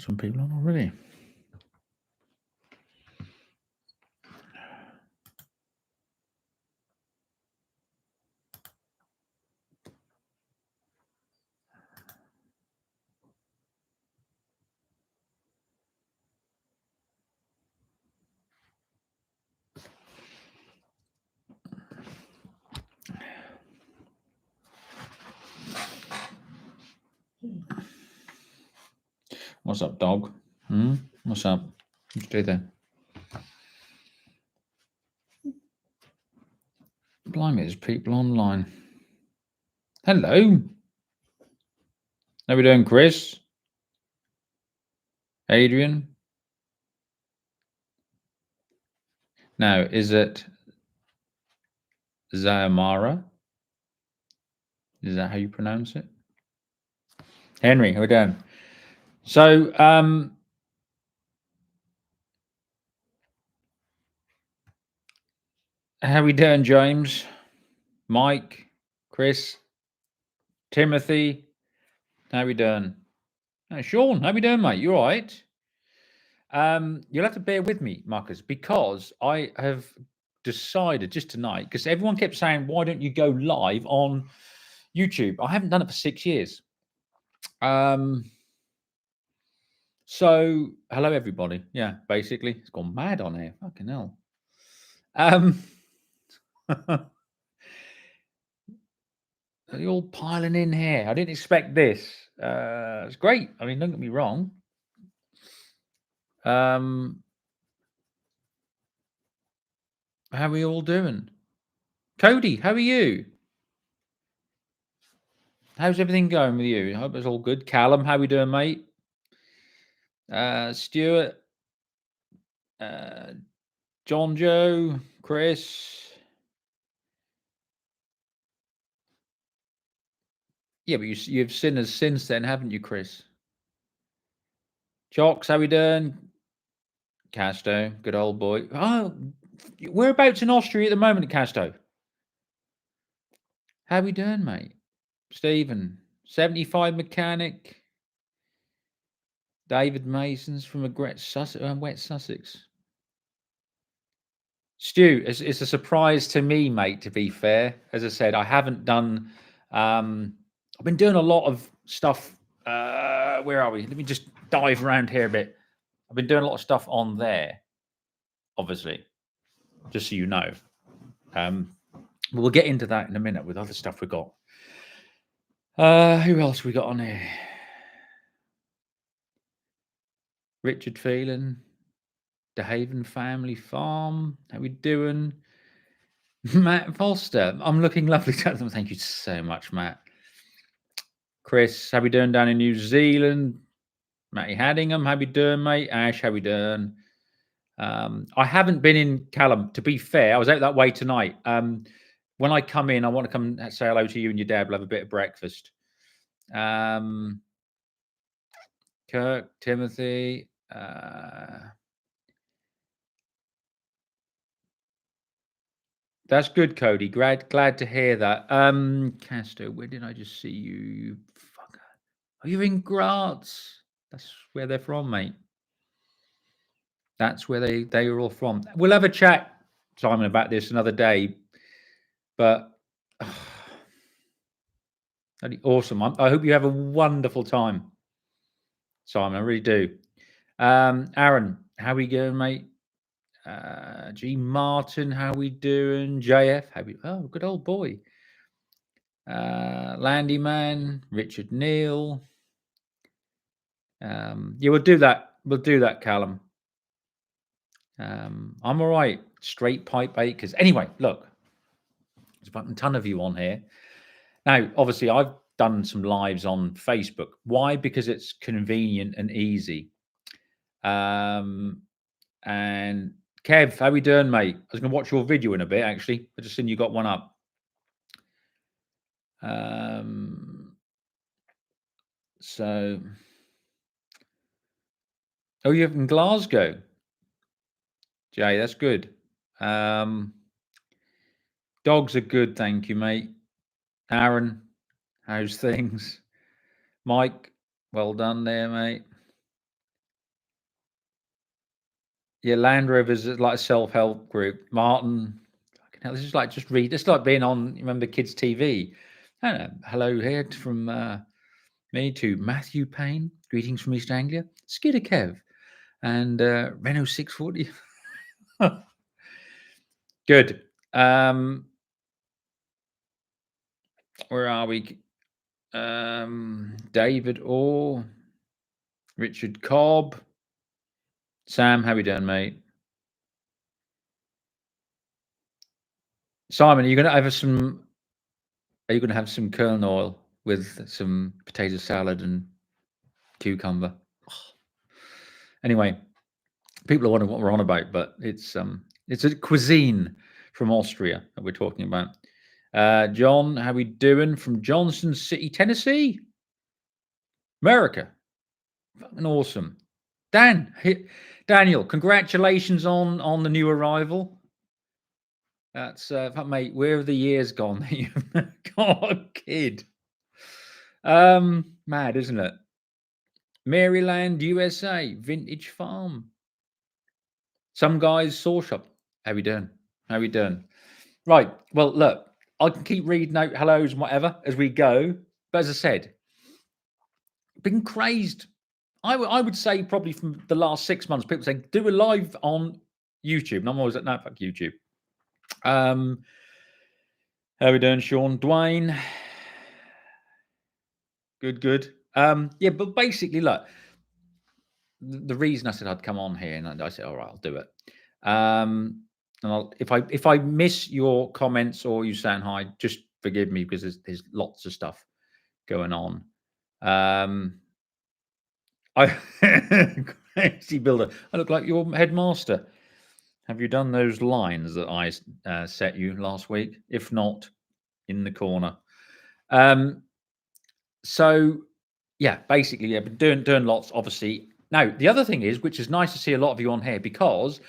some people on already. What's up, dog? What's up? Let's do that. Blimey, there's people online. Hello. How we doing, Chris? Adrian? Now, is it Zayamara? Is that how you pronounce it? Henry, how we doing? So, how we doing, James? Mike? Chris? Timothy? How we doing? Sean, how we doing, mate? You all right? You'll have to bear with me, Marcus, because I have decided just tonight, because everyone kept saying, why don't you go live on YouTube? I haven't done it for 6 years. So hello everybody. Yeah, basically it's gone mad on here. Fucking hell. Are you all piling in here? I didn't expect this. It's great. I mean, don't get me wrong. How are we all doing? Cody, how are you? How's everything going with you? I hope it's all good. Callum, how we doing, mate? Stuart, John Joe, Chris. Yeah, but you've seen us since then, haven't you, Chris? Chocks, how we doing? Casto, good old boy. Oh, whereabouts in Austria at the moment, Casto? How we doing, mate? Stephen, 75 mechanic. David Mason's from a wet Sussex. Stu, it's a surprise to me, mate, to be fair. As I said, I haven't done... I've been doing a lot of stuff. Where are we? Let me just dive around here a bit. I've been doing a lot of stuff on there, obviously, just so you know. We'll get into that in a minute with other stuff we got. Who else we got on here? Richard Phelan, De Haven Family Farm. How we doing? Matt Foster. I'm looking lovely. Thank you so much, Matt. Chris, how we doing down in New Zealand? Matty Haddingham, how we doing, mate? Ash, how we doing? I haven't been in Callum. To be fair, I was out that way tonight. When I come in, I want to come and say hello to you and your dad. We'll have a bit of breakfast. Kirk, Timothy. That's good, Cody. Glad to hear that. Casto, where did I just see you? You fucker. Are you in Graz? That's where they're from, mate. That's where they are all from. We'll have a chat, Simon, about this another day. But that'd be awesome. I hope you have a wonderful time, Simon. I really do. Aaron, how we going, mate? G Martin, how we doing? JF, how we? Oh, good old boy. Landyman, Richard Neal. Yeah, we'll do that. We'll do that, Callum. I'm all right. Straight pipe acres. Anyway, look, there's a ton of you on here. Now, obviously, I've done some lives on Facebook. Why? Because it's convenient and easy. And Kev, how we doing, mate? I was going to watch your video in a bit, actually. I just seen you got one up. So, oh, you're in Glasgow, Jay. That's good. Dogs are good, thank you, mate. Aaron, how's things? Mike, well done there, mate. Yeah, Land Rovers is like a self-help group. Martin, fucking hell, this is like just read. It's like being on. Remember kids' TV. I don't know. Hello here from me to Matthew Payne. Greetings from East Anglia. Skidder Kev and Renault 640. Good. Where are we? David Orr, Richard Cobb, Sam. How we doing, mate? Simon, are you going to have some? Are you going to have some kernel oil with some potato salad and cucumber? Anyway, people are wondering what we're on about, but it's a cuisine from Austria that we're talking about. John, how we doing from Johnson City, Tennessee, America? Fucking awesome. Daniel, congratulations on the new arrival. That's mate. Where have the years gone that you've got a kid? Mad, isn't it? Maryland, USA, Vintage Farm. Some guys saw shop. How we doing? How we doing? Right. Well, look, I can keep reading out hellos and whatever as we go. But as I said, been crazed. I would say probably from the last 6 months, people say do a live on YouTube, and I'm always like, no, fuck YouTube. How we doing, Sean? Dwayne? Good. Yeah, but basically, look, the reason I said I'd come on here, and I said, all right, I'll do it. And if I miss your comments or you saying hi, just forgive me because there's lots of stuff going on. Crazy builder. I look like your headmaster. Have you done those lines that I set you last week? If not, in the corner. So yeah, basically, I've been doing lots, obviously. Now, the other thing is, which is nice to see a lot of you on here, because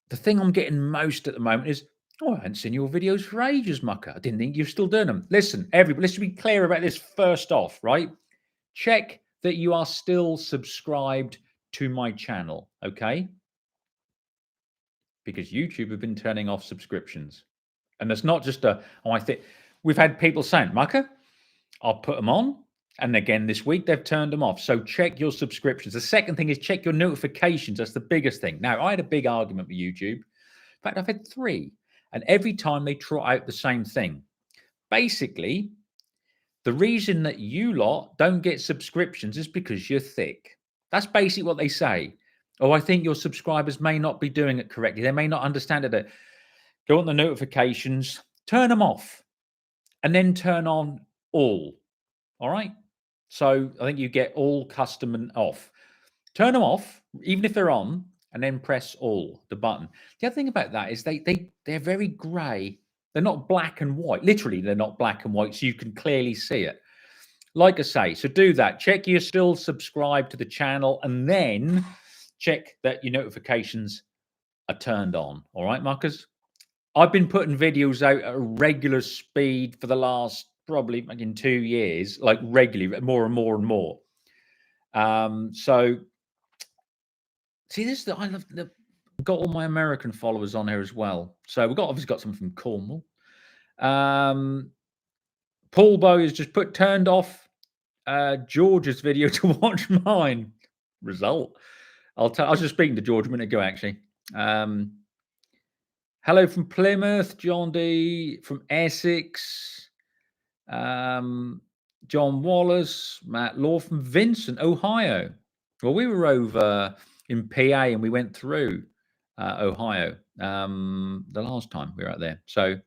the thing I'm getting most at the moment is, oh, I haven't seen your videos for ages, Mucker. I didn't think you're still doing them. Listen, everybody, let's be clear about this first off, right? Check that you are still subscribed to my channel, okay? Because YouTube have been turning off subscriptions. And that's not just I think we've had people saying, Mucker, I'll put them on. And again, this week, they've turned them off. So check your subscriptions. The second thing is check your notifications. That's the biggest thing. Now, I had a big argument with YouTube. In fact, I've had 3. And every time they trot out the same thing. Basically, the reason that you lot don't get subscriptions is because you're thick. That's basically what they say. Oh, I think your subscribers may not be doing it correctly. They may not understand it. Go on the notifications, turn them off, and then turn on all. All right? So I think you get all custom and off. Turn them off, even if they're on, and then press all, the button. The other thing about that is they're very grey. They're not black and white. Literally, they're not black and white, so you can clearly see it. Like I say, so do that. Check you're still subscribed to the channel, and then check that your notifications are turned on. All right, Muckers? I've been putting videos out at a regular speed for the last probably in 2 years, like regularly, more and more and more. So see, this I love got all my American followers on here as well. So we've obviously got some from Cornwall. Paul Bow has just turned off George's video to watch mine. Result. I was just speaking to George a minute ago, actually. Hello from Plymouth, John D. From Essex. John Wallace, Matt Law from Vincent, Ohio. Well, we were over in PA and we went through Ohio the last time we were out there. So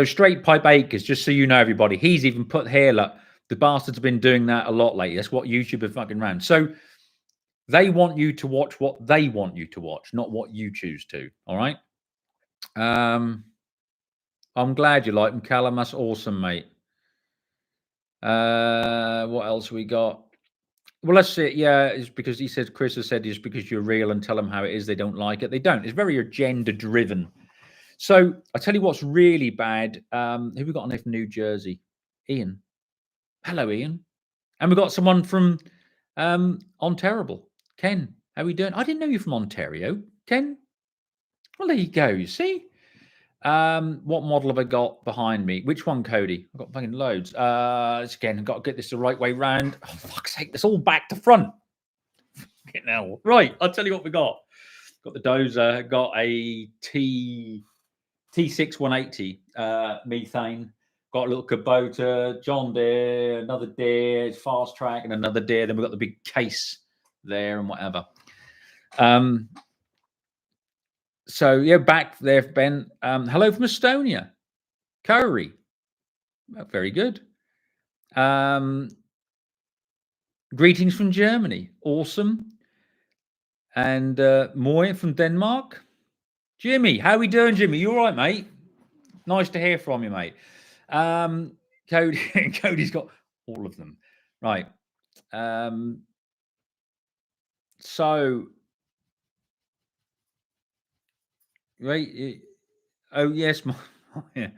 Straight Pipe Acres, just so you know, everybody, he's even put here, look, the bastards have been doing that a lot lately. That's what YouTube have fucking ran. So they want you to watch what they want you to watch, not what you choose to. All right. I'm glad you like them, Callum. That's awesome, mate. What else we got? Well, that's it. Yeah, it's because he said, Chris has said, it's because you're real and tell them how it is. They don't like it. They don't. It's very agenda driven. So I tell you what's really bad. Who we got on there from New Jersey? Ian. Hello, Ian. And we've got someone from On Terrible, Ken. How we doing? I didn't know you're from Ontario, Ken. Well, there you go. You see. What model have I got behind me? Which one, Cody? I've got fucking loads. Again, I've got to get this the right way round. Oh, fuck's sake, it's all back to front. Get now. Right, I'll tell you what we got. Got the Dozer, got a T6 180 methane, got a little Kubota, John Deere, another Deere, it's fast track, and another Deere. Then we've got the big case there and whatever. So yeah, back there, Ben. Hello from Estonia, Curry. Very good. Greetings from Germany. Awesome. And Moy from Denmark. Jimmy, how we doing, Jimmy? You all right, mate? Nice to hear from you, mate. Cody's got all of them. Right. So, right. Oh, yes. Yeah.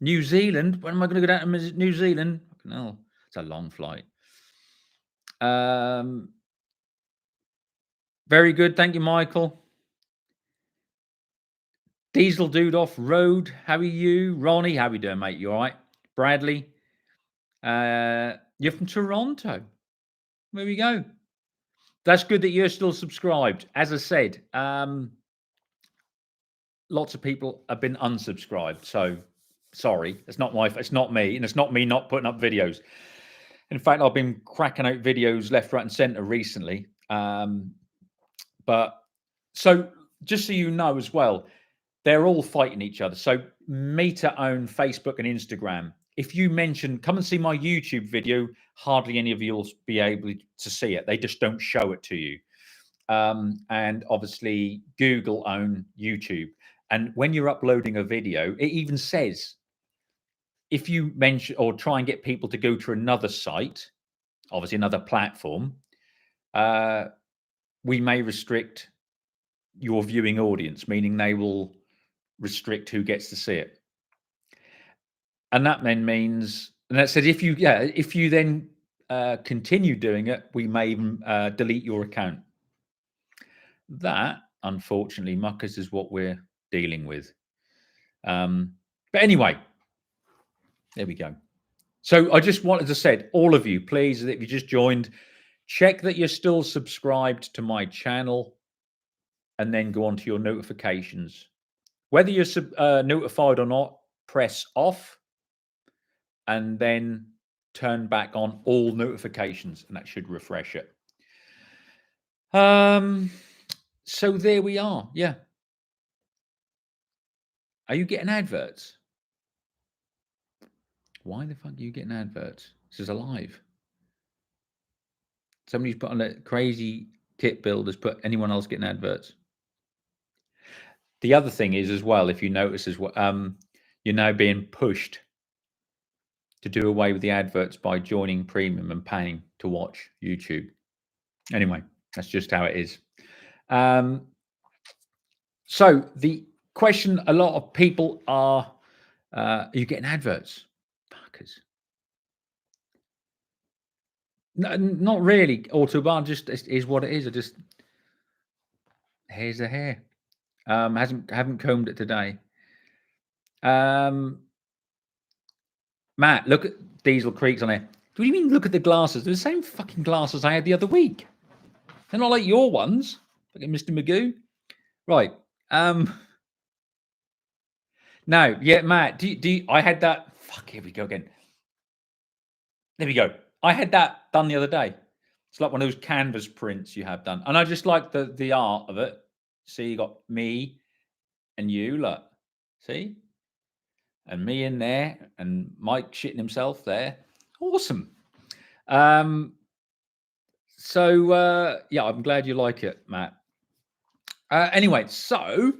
New Zealand. When am I going to go down to visit New Zealand? No, it's a long flight. Very good. Thank you, Michael. Diesel Dude off road. How are you? Ronnie, how are you doing, mate? You all right? Bradley, you're from Toronto. There we go. That's good that you're still subscribed. As I said, lots of people have been unsubscribed. So sorry, it's not me, and it's not me not putting up videos. In fact, I've been cracking out videos left, right, and center recently. But so just so you know as well, they're all fighting each other. So Meta own Facebook and Instagram. If you mention, come and see my YouTube video, hardly any of you will be able to see it. They just don't show it to you. And obviously Google own YouTube. And when you're uploading a video, it even says, if you mention or try and get people to go to another site, obviously another platform, we may restrict your viewing audience, meaning they will restrict who gets to see it. And that then means, and that says if you then continue doing it, we may even delete your account. That, unfortunately, Muckers, is what we're dealing with. But anyway, there we go. So I just wanted to say, all of you, please, if you just joined, check that you're still subscribed to my channel and then go on to your notifications. Whether you're notified or not, press off and then turn back on all notifications, and that should refresh it. So there we are. Yeah. Are you getting adverts? Why the fuck are you getting adverts? This is alive. Somebody's put on a crazy kit builders, put anyone else getting adverts. The other thing is as well, if you notice as well, you're now being pushed to do away with the adverts by joining premium and paying to watch YouTube. Anyway, that's just how it is. So the question a lot of people are you getting adverts? Fuckers. No, not really. Autobahn just is what it is. I just here's a hair. Haven't combed it today. Matt, look at Diesel Creeks on there. What do you mean look at the glasses? They're the same fucking glasses I had the other week. They're not like your ones. Fucking Mr. Magoo. Right. No, yeah, Matt, do you I had that. Fuck, here we go again. There we go. I had that done the other day. It's like one of those canvas prints you have done. And I just like the art of it. See, you got me and you, look. See? And me in there, and Mike shitting himself there. Awesome. So yeah, I'm glad you like it, Matt. Anyway, so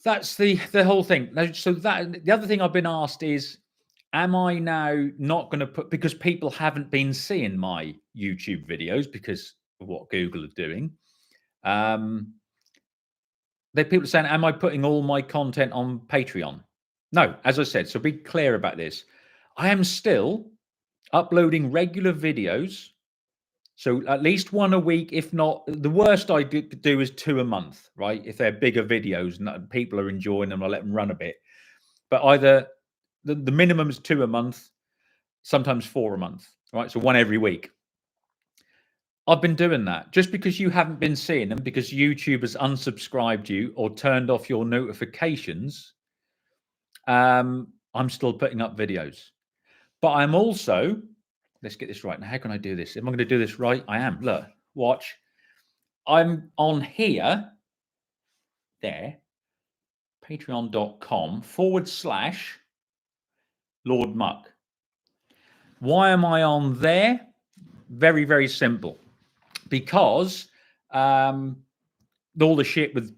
that's the whole thing. So that the other thing I've been asked is, am I now not going to put, because people haven't been seeing my YouTube videos because of what Google are doing. People are saying, am I putting all my content on Patreon? No, as I said, so be clear about this. I am still uploading regular videos So at least one a week, if not the worst I could do is 2 a month, right? If they're bigger videos and people are enjoying them, I let them run a bit. But either the minimum is 2 a month, sometimes 4 a month, right? So one every week. I've been doing that. Just because you haven't been seeing them because YouTube has unsubscribed you or turned off your notifications, I'm still putting up videos. But I'm also, let's get this right. Now, how can I do this? Am I going to do this right? I am. Look, watch. I'm on here, there, patreon.com/Lord Muck. Why am I on there? Very, very simple. Because all the shit with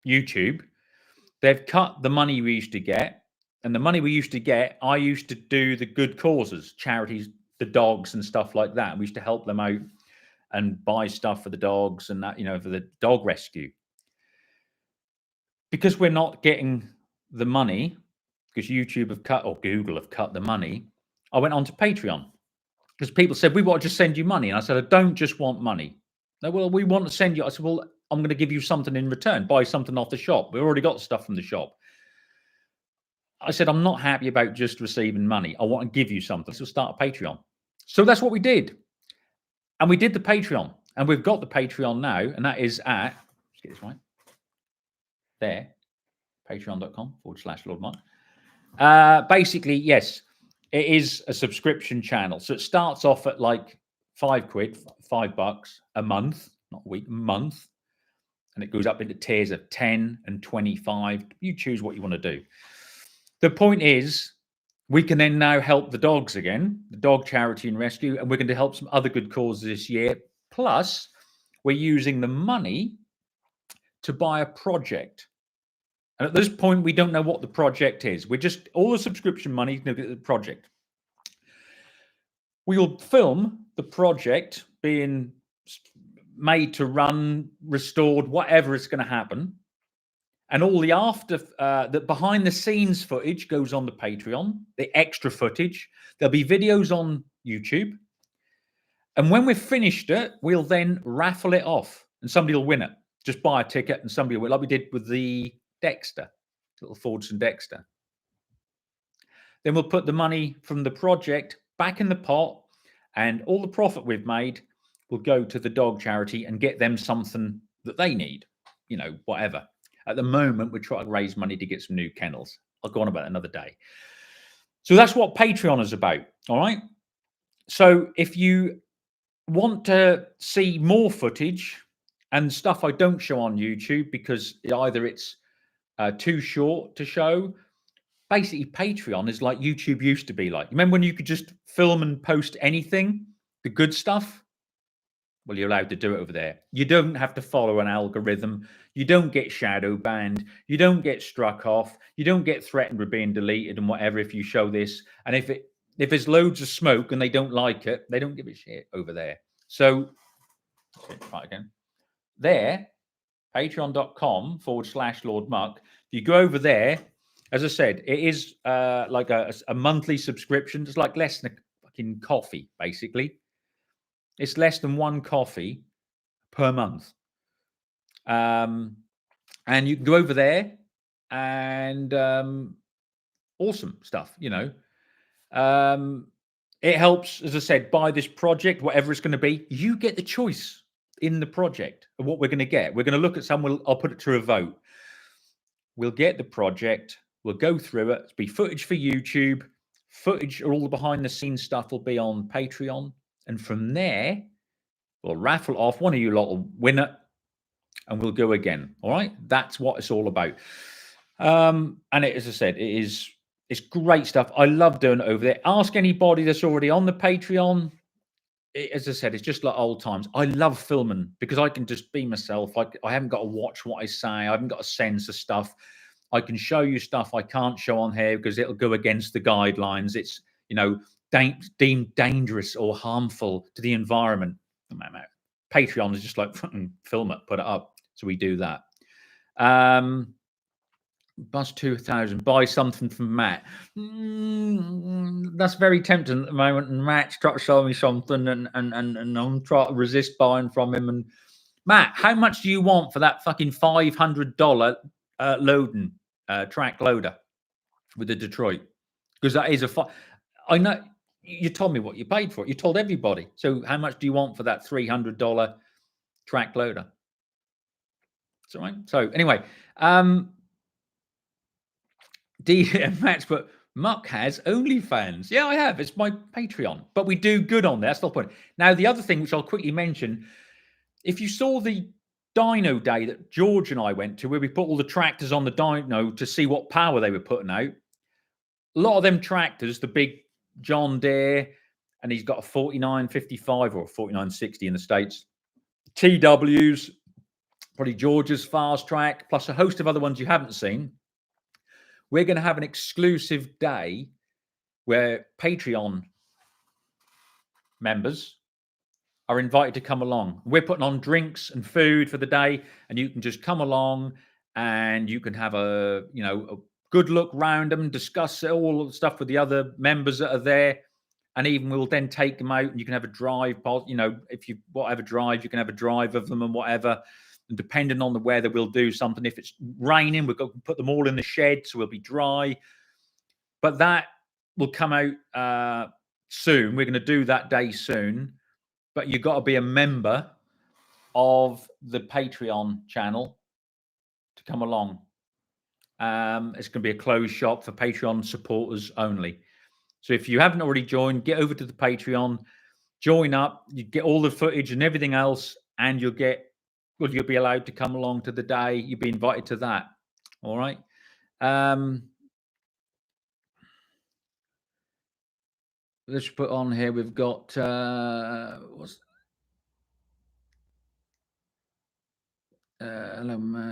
YouTube, they've cut the money we used to get. And the money we used to get, I used to do the good causes, charities, the dogs and stuff like that. We used to help them out and buy stuff for the dogs and that, for the dog rescue. Because we're not getting the money, because YouTube have cut, or Google have cut the money, I went on to Patreon. Because people said, we want to just send you money. And I said, I don't just want money. No, well, we want to send you. I said, well, I'm going to give you something in return. Buy something off the shop. We've already got stuff from the shop. I said, I'm not happy about just receiving money. I want to give you something. So start a Patreon. So that's what we did. And we did the Patreon. And we've got the Patreon now. And that is at, let's get this right, there, patreon.com/Lord Muck. Basically, yes, it is a subscription channel. So it starts off at like £5, $5 a month, not a week, a month. And it goes up into tiers of 10 and 25. You choose what you want to do. The point is, we can then now help the dogs again, the dog charity and rescue, and we're going to help some other good causes this year. Plus, we're using the money to buy a project. And at this point, we don't know what the project is. We're just, all the subscription money is going to get the project. We'll film the project being made to run, restored, whatever is going to happen. And all the the behind the scenes footage goes on the Patreon, the extra footage. There'll be videos on YouTube. And when we've finished it, we'll then raffle it off and somebody will win it. Just buy a ticket and somebody will, like we did with the Dexter, little Fordson Dexter. Then we'll put the money from the project back in the pot and all the profit we've made will go to the dog charity and get them something that they need, whatever. At the moment, we're trying to raise money to get some new kennels. I'll go on about it another day. So that's what Patreon is about, all right? So if you want to see more footage and stuff I don't show on YouTube because either it's too short to show, basically Patreon is like YouTube used to be like. Remember when you could just film and post anything, the good stuff? Well, you're allowed to do it over there. You don't have to follow an algorithm. You don't get shadow banned. You don't get struck off. You don't get threatened with being deleted and whatever if you show this. And if there's loads of smoke and they don't like it, they don't give a shit over there. So, right again. There, patreon.com/Lord Muck. You go over there. As I said, it is like a monthly subscription. It's like less than a fucking coffee, basically. It's less than one coffee per month. And you can go over there and awesome stuff, it helps, as I said, buy this project, whatever it's going to be. You get the choice in the project of what we're going to get. We're going to look at some, I'll put it to a vote. We'll get the project. We'll go through it. It'll be footage for YouTube. Footage or all the behind the scenes stuff will be on Patreon. And from there, we'll raffle off. One of you lot will win it, and we'll go again. All right, that's what it's all about. And as I said, it's great stuff. I love doing it over there. Ask anybody that's already on the Patreon. As I said, it's just like old times. I love filming because I can just be myself. I haven't got to watch what I say. I haven't got to censor stuff. I can show you stuff I can't show on here because it'll go against the guidelines. It's deemed dangerous or harmful to the environment. Patreon is just like film it, put it up. So we do that. Bus 2,000. Buy something from Matt. That's very tempting at the moment. And Matt's trying to show me something, and I'm trying to resist buying from him. And Matt, how much do you want for that fucking $500 loading track loader with the Detroit? Because that is I know you told me what you paid for it. You told everybody. So how much do you want for that $300 track loader? That's all right. So anyway, Matt's put, Muck has OnlyFans. Yeah, I have. It's my Patreon. But we do good on there. That's the point. Now, the other thing, which I'll quickly mention, if you saw the dyno day that George and I went to, where we put all the tractors on the dyno to see what power they were putting out, a lot of them tractors, the big John Deere, and he's got a 4955 or a 4960 in the States, TWs, probably George's Fast Track, plus a host of other ones you haven't seen. We're going to have an exclusive day where Patreon members are invited to come along. We're putting on drinks and food for the day, and you can just come along and you can have a good look round them, discuss all the stuff with the other members that are there, and even we'll then take them out and you can have a drive. If you whatever drive, you can have a drive of them and whatever. And depending on the weather, we'll do something. If it's raining, we'll go put them all in the shed so we'll be dry. But that will come out soon. We're going to do that day soon. But you've got to be a member of the Patreon channel to come along. It's going to be a closed shop for Patreon supporters only. So if you haven't already joined, get over to the Patreon, join up. You get all the footage and everything else, and you'll be allowed to come along to the day. You'll be invited to that. All right. Let's put on here. We've got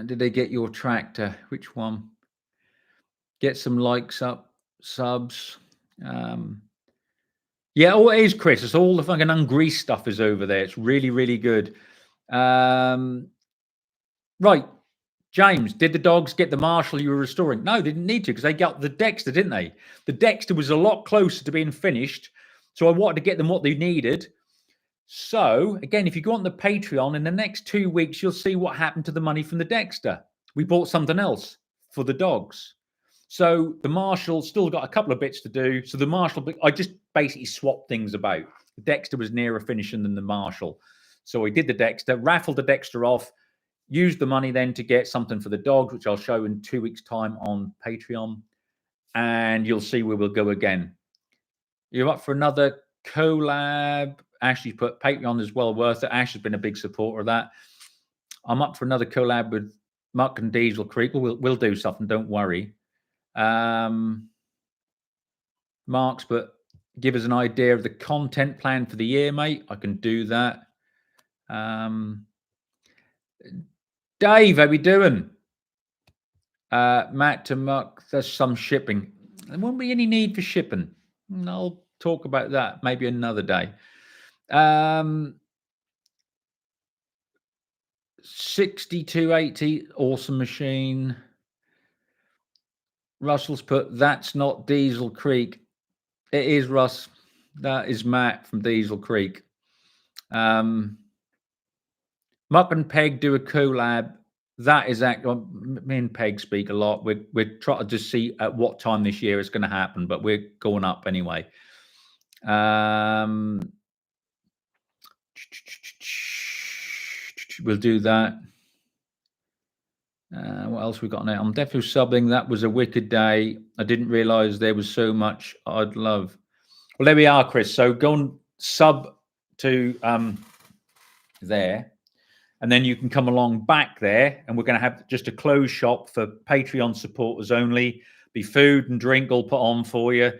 did they get your tractor? Which one? Get some likes up, subs. Yeah, all it is, Chris. It's all the fucking ungreased stuff is over there. It's really, really good. Right. James, did the dogs get the Marshall you were restoring? No, they didn't need to because they got the Dexter, didn't they? The Dexter was a lot closer to being finished. So I wanted to get them what they needed. So, again, if you go on the Patreon, in the next 2 weeks, you'll see what happened to the money from the Dexter. We bought something else for the dogs. So the Marshall still got a couple of bits to do. So the Marshall, I just basically swapped things about. The Dexter was nearer finishing than the Marshall. So we did the Dexter, raffled the Dexter off, used the money then to get something for the dogs, which I'll show in 2 weeks' time on Patreon. And you'll see where we'll go again. You're up for another collab? Ashley put Patreon is well worth it. Ash has been a big supporter of that. I'm up for another collab with Muck and Diesel Creek. We'll do something, don't worry. Marks, but give us an idea of the content plan for the year, mate. I can do that. Dave, how we doing? Matt to Muck, there's some shipping. There won't be any need for shipping. I'll talk about that maybe another day. 6280, awesome machine. Russell's put, that's not Diesel Creek. It is, Russ. That is Matt from Diesel Creek. Muck and Peg do a collab. That is me and Peg speak a lot. We're trying to just see at what time this year it's going to happen, but we're going up anyway. We'll do that. What else we got now? I'm definitely subbing. That was a wicked day. I didn't realize there was so much I'd love. Well, there we are, Chris. So go and sub to there, and then you can come along back there, and we're going to have just a closed shop for Patreon supporters only. Be food and drink all put on for you,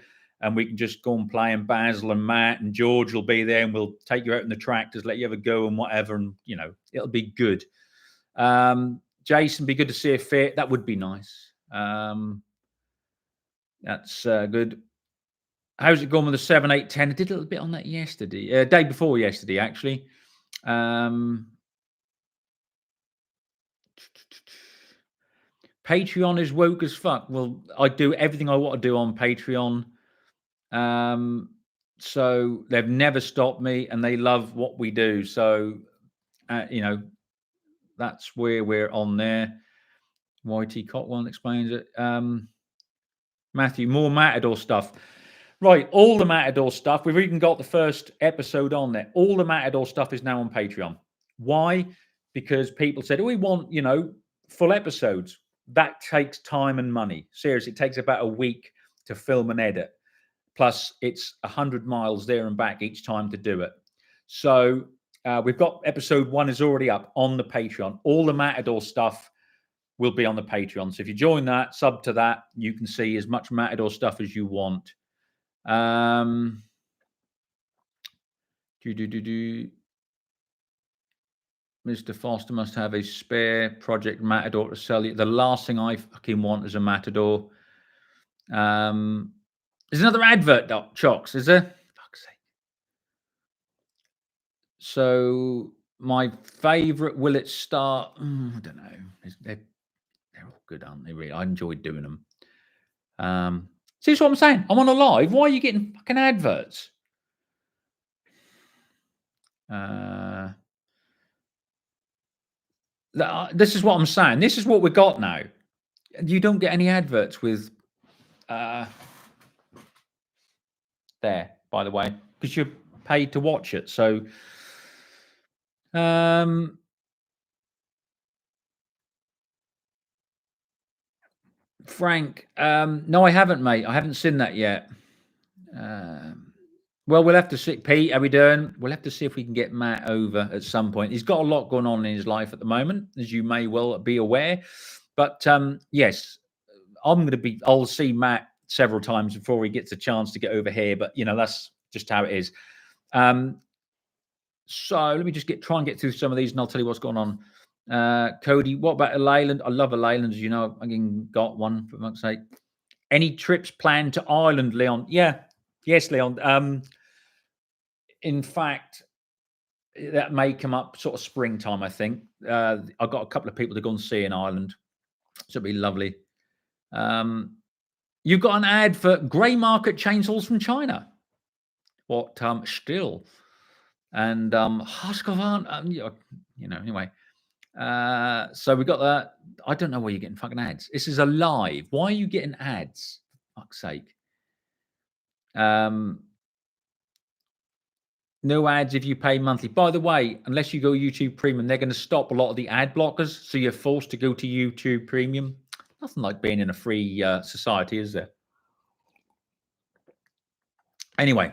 and we can just go and play. And Basil and Matt and George will be there, and we'll take you out in the tractors, let you have a go and whatever, and it'll be good. Jason, be good to see you fit. That would be nice. That's good. How's it going with the 7, 8, 10? I did a little bit on that yesterday, day before yesterday, actually. Patreon is woke as fuck. Well, I do everything I want to do on Patreon. So they've never stopped me, and they love what we do. So, that's where we're on there. YT Cotwell explains it. Matthew, more Matador stuff. Right, all the Matador stuff. We've even got the first episode on there. All the Matador stuff is now on Patreon. Why? Because people said, we want, full episodes. That takes time and money. Seriously, it takes about a week to film and edit. Plus, it's 100 miles there and back each time to do it. So we've got episode 1 is already up on the Patreon. All the Matador stuff will be on the Patreon. So if you join that, sub to that, you can see as much Matador stuff as you want. Mr. Foster must have a spare Project Matador to sell you. The last thing I fucking want is a Matador. There's another advert, Chocks, is there? Fuck's sake. So my favorite, will it start? I don't know. They're all good, aren't they? Really, I enjoyed doing them. See what I'm saying? I'm on a live. Why are you getting fucking adverts? This is what I'm saying. This is what we got now. You don't get any adverts with there, by the way, because you're paid to watch it. So, Frank, no, I haven't, mate. I haven't seen that yet. Well, we'll have to see. Pete, how we doing? We'll have to see if we can get Matt over at some point. He's got a lot going on in his life at the moment, as you may well be aware. But yes, I'll see Matt several times before he gets a chance to get over here. But that's just how it is. So let me just try and get through some of these, and I'll tell you what's going on. Cody, what about a Leyland? I love a Leyland, as you know. I got one, for fuck's sake. Any trips planned to Ireland, Leon? Yeah. Yes, Leon. In fact, that may come up sort of springtime, I think. I've got a couple of people to go and see in Ireland. So it'll be lovely. You've got an ad for grey market chainsaws from China. What, still? And Husqvarna, anyway. So we got that. I don't know where you're getting fucking ads. This is a live. Why are you getting ads? For fuck's sake. No ads if you pay monthly. By the way, unless you go YouTube Premium, they're going to stop a lot of the ad blockers. So you're forced to go to YouTube Premium. Nothing like being in a free society, is there? Anyway.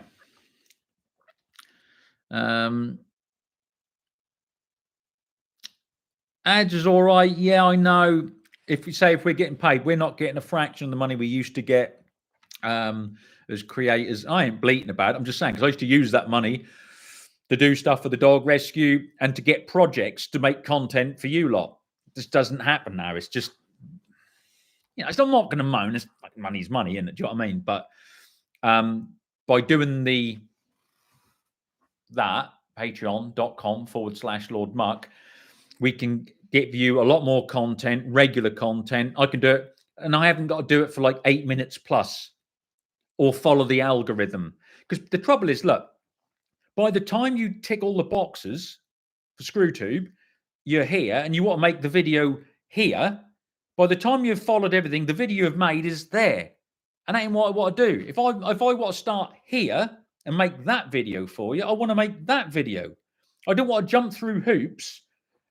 Ads is all right. Yeah, I know. If we're getting paid, we're not getting a fraction of the money we used to get as creators. I ain't bleating about it. I'm just saying, because I used to use that money to do stuff for the dog rescue and to get projects to make content for you lot. This doesn't happen now. It's just, I'm not going to moan. It's like money's money, isn't it? Do you know what I mean? But by doing that, patreon.com/Lord Muck, we can give you a lot more content, regular content. I can do it, and I haven't got to do it for like 8 minutes plus or follow the algorithm. Because the trouble is, look, by the time you tick all the boxes for ScrewTube, you're here and you want to make the video here. By the time you've followed everything, the video you've made is there. And that ain't what I want to do. If I want to start here and make that video for you, I want to make that video. I don't want to jump through hoops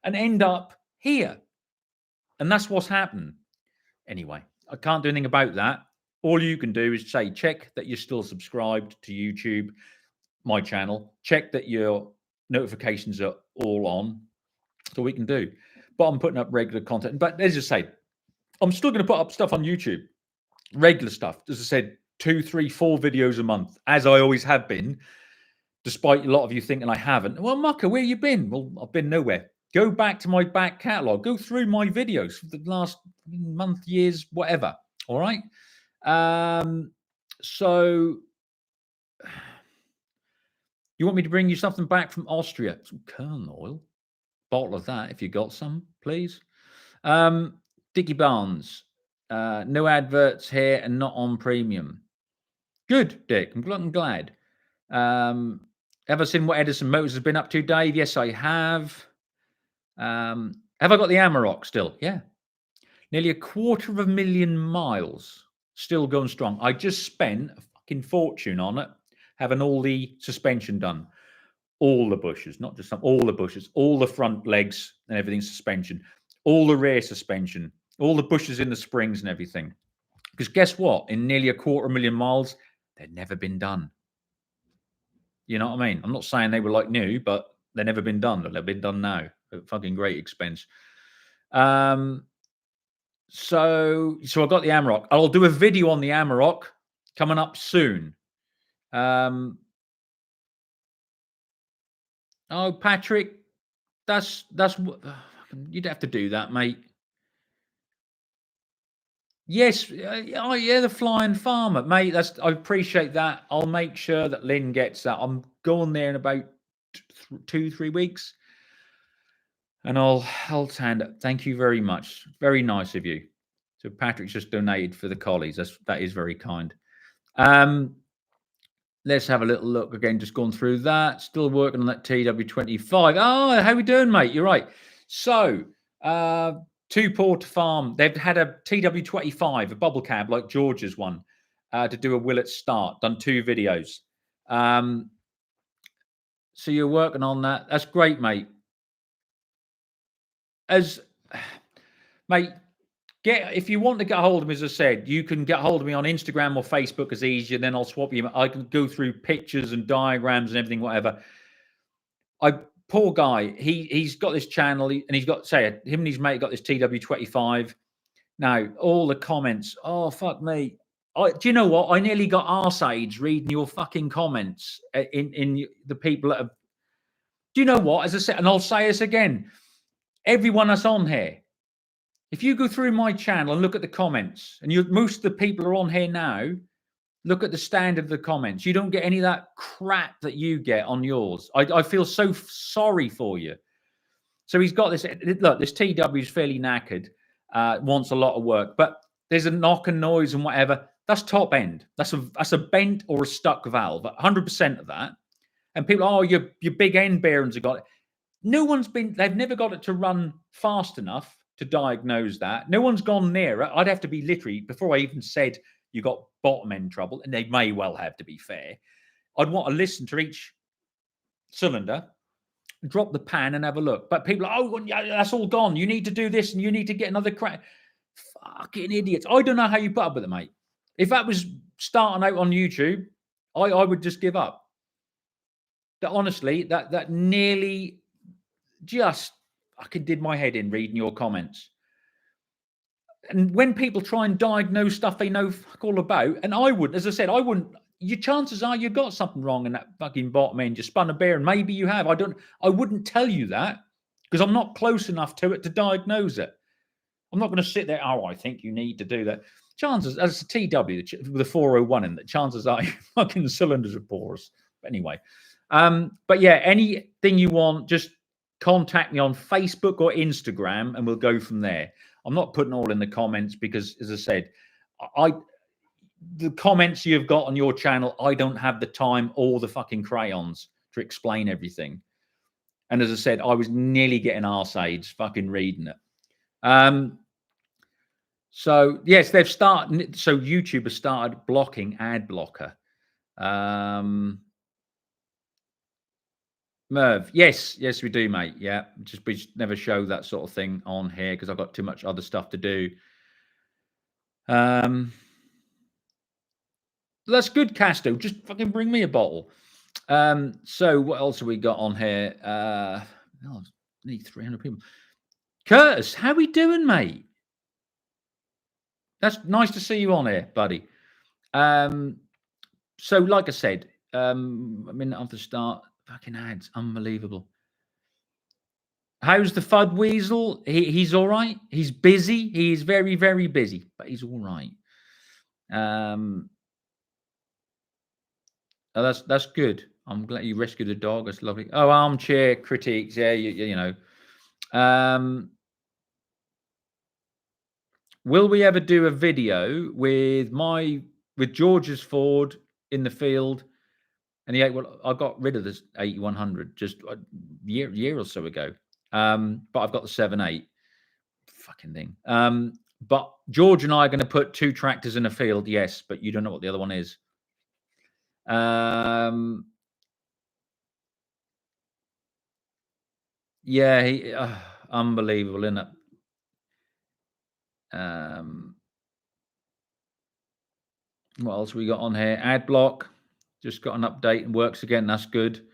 and end up here. And that's what's happened. Anyway, I can't do anything about that. All you can do is say, check that you're still subscribed to YouTube, my channel. Check that your notifications are all on. That's all we can do. But I'm putting up regular content. But as I say, I'm still going to put up stuff on YouTube. Regular stuff. As I said, 2, 3, 4 videos a month, as I always have been, despite a lot of you thinking I haven't. Well, Mucker, where you been? Well, I've been nowhere. Go back to my back catalogue. Go through my videos for the last month, years, whatever. All right? So you want me to bring you something back from Austria? Some kernel oil. Bottle of that, if you got some, please. Dickie Barnes. No adverts here and not on premium. Good, Dick. I'm glad. Have I seen what Edison Motors has been up to, Dave? Yes, I have. Have I got the Amarok still? Yeah. Nearly 250,000 miles. Still going strong. I just spent a fucking fortune on it, having all the suspension done. All the bushes, not just some, all the bushes, all the front legs and everything suspension, all the rear suspension, all the bushes in the springs and everything. Because guess what? In nearly 250,000 miles, they'd never been done. You know what I mean? I'm not saying they were like new, but they've never been done. They've been done now at fucking great expense. So I got the Amarok. I'll do a video on the Amarok coming up soon. Oh, Patrick, that's you'd have to do that, mate. Yes, oh yeah, the Flying Farmer, mate. I appreciate that. I'll make sure that Lynn gets that. I'm going there in about 2-3 weeks, and I'll stand up. Thank you very much. Very nice of you. So Patrick's just donated for the collies. That is very kind. Let's have a little look again. Just gone through that. Still working on that TW25. Oh, how we doing, mate? You're right. So, Two Port Farm. They've had a TW25, a bubble cab like George's one, to do a Willet start. Done 2 videos. So you're working on that. That's great, mate. Mate, if you want to get hold of me, as I said, you can get hold of me on Instagram or Facebook as easier. Then I'll swap you. I can go through pictures and diagrams and everything, whatever. Poor guy. He's got this channel and he's got, him and his mate got this TW25. Now, all the comments, oh, fuck me. Do you know what? I nearly got arse AIDS reading your fucking comments in the people that have. Do you know what? As I said, and I'll say this again, everyone that's on here, if you go through my channel and look at the comments, and most of the people are on here now, look at the standard of the comments. You don't get any of that crap that you get on yours. I feel so sorry for you. So he's got this. Look, this TW is fairly knackered. Wants a lot of work, but there's a knock and noise and whatever. That's top end. That's a bent or a stuck valve. 100% of that. And people, oh, your big end bearings have got it. They've never got it to run fast enough to diagnose that. No one's gone near it. I'd have to be literally, before I even said you got bottom end trouble, and they may well have, to be fair, I'd want to listen to each cylinder, drop the pan and have a look. But people are, oh, that's all gone. You need to do this and you need to get another crack. Fucking idiots. I don't know how you put up with it, mate. If that was starting out on YouTube, I would just give up. That honestly, that nearly just fucking did my head in reading your comments. And when people try and diagnose stuff they know fuck all about, and I wouldn't, as I said, I wouldn't. Your chances are you got something wrong in that fucking bottom end. You spun a bearing. Maybe you have. I wouldn't tell you that because I'm not close enough to it to diagnose it. I'm not going to sit there. Oh, I think you need to do that. Chances, as a TW with a 401 in, the chances are your fucking cylinders are porous. But anyway, but yeah, anything you want, just contact me on Facebook or Instagram, and we'll go from there. I'm not putting all in the comments because, as I said, the comments you've got on your channel, I don't have the time or the fucking crayons to explain everything. And as I said, I was nearly getting arse AIDS fucking reading it. So yes, they've started. So YouTube has started blocking ad blocker. Merv, yes, we do, mate. Yeah, we just never show that sort of thing on here because I've got too much other stuff to do. That's good, Casto. Just fucking bring me a bottle. So what else have we got on here? Need 300 people. Curtis, how we doing, mate? That's nice to see you on here, buddy. So like I said, a minute after start, fucking ads, unbelievable. How's the Fud Weasel? He's all right. He's busy. He's very, very busy, but he's all right. Oh, that's good. I'm glad you rescued a dog. That's lovely. Oh, armchair critiques. Yeah, you know. Will we ever do a video with George's Ford in the field and the eight? Well, I got rid of this 8100 just a year or so ago. But I've got the 7.8 fucking thing. But George and I are going to put 2 tractors in a field, yes, but you don't know what the other one is. Yeah, unbelievable, isn't it? What else we got on here? Ad block just got an update and works again. That's good.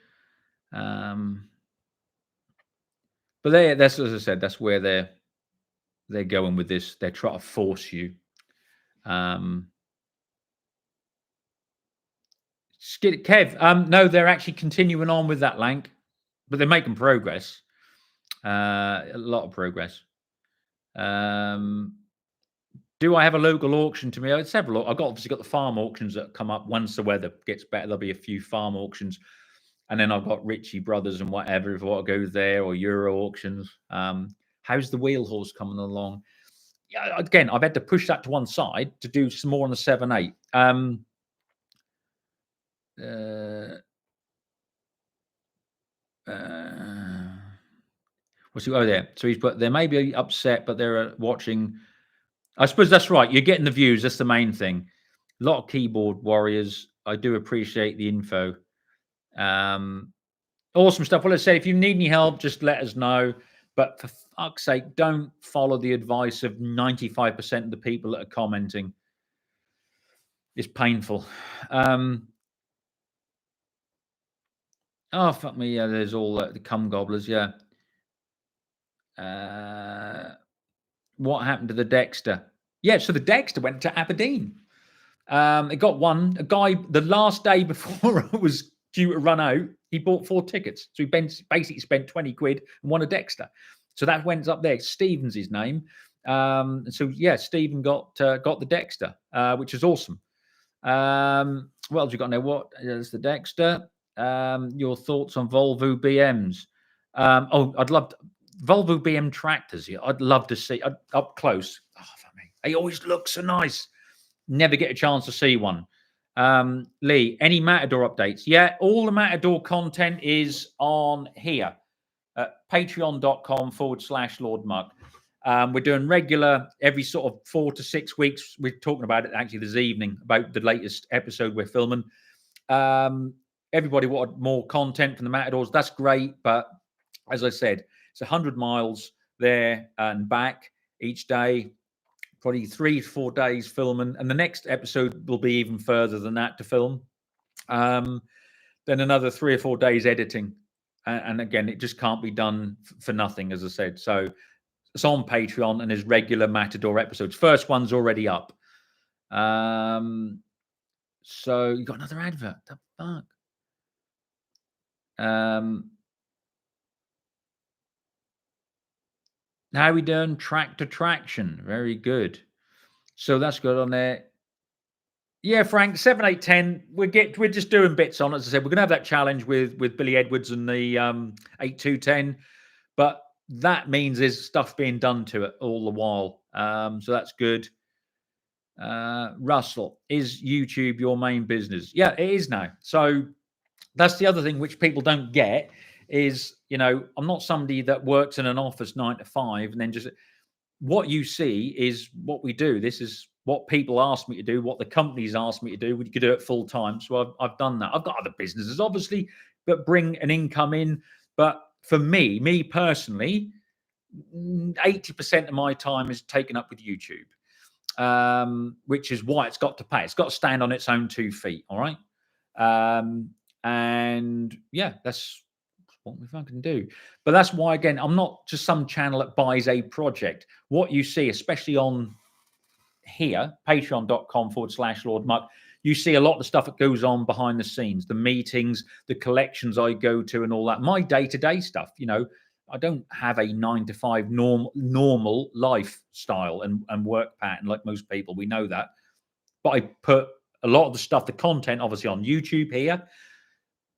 But that's, as I said, that's where they're going with this. They're trying to force you. Kev, no, they're actually continuing on with that Lank, but they're making progress. A lot of progress. Do I have a local auction to me? I several. I've obviously got the farm auctions that come up once the weather gets better. There'll be a few farm auctions, and then I've got Ritchie Brothers and whatever if I want to go there, or Euro auctions. How's the wheel horse coming along? Yeah, again, I've had to push that to one side to do some more on the 7.8. What's he? Oh, there. So he's put. They may be upset, but they're watching. I suppose that's right. You're getting the views. That's the main thing. A lot of keyboard warriors. I do appreciate the info. Awesome stuff. Well, let's say if you need any help, just let us know. But for fuck's sake, don't follow the advice of 95% of the people that are commenting. It's painful. Oh, fuck me. Yeah, there's all the cum gobblers. Yeah. What happened to the Dexter? Yeah, so the Dexter went to Aberdeen. It got a guy the last day before it was due to run out. He bought 4 tickets, so he basically spent 20 quid and won a Dexter. So that went up there. Stephen's his name. So yeah, Stephen got the Dexter, which is awesome. What else you got now? What is the Dexter? Your thoughts on Volvo BMs? I'd love Volvo BM tractors. Yeah, I'd love to see up close. Oh, fuck me. They always look so nice. Never get a chance to see one. Lee, any Matador updates? Yeah, all the Matador content is on here at patreon.com/Lord Muck. We're doing regular every sort of 4 to 6 weeks. We're talking about it actually this evening about the latest episode we're filming. Everybody wanted more content from the Matadors. That's great. But as I said, it's 100 miles there and back each day. Probably 3 to 4 days filming, and the next episode will be even further than that to film. Then another 3 or 4 days editing, and again, it just can't be done for nothing, as I said. So it's on Patreon and there's regular Matador episodes. First one's already up. So you got another advert. The fuck. How are we doing? Tractor traction. Very good. So that's good on there. Yeah, Frank, 7, 8, 10. We're just doing bits on. As I said, we're gonna have that challenge with Billy Edwards and the 8, 2, 10. But that means there's stuff being done to it all the while. So that's good. Russell, is YouTube your main business? Yeah, it is now. So that's the other thing which people don't get is, I'm not somebody that works in an office 9 to 5 and then just what you see is what we do. This is what people ask me to do, what the companies ask me to do. We could do it full time. So I've done that. I've got other businesses, obviously, that bring an income in. But for me personally, 80% of my time is taken up with YouTube, which is why it's got to pay. It's got to stand on its own 2 feet. All right. And yeah, that's what we fucking do. But that's why, again, I'm not just some channel that buys a project. What you see, especially on here, patreon.com/Lord Muck, you see a lot of the stuff that goes on behind the scenes, the meetings, the collections I go to and all that. My day-to-day stuff, I don't have a 9 to 5 normal lifestyle and work pattern like most people. We know that. But I put a lot of the stuff, the content, obviously on YouTube here,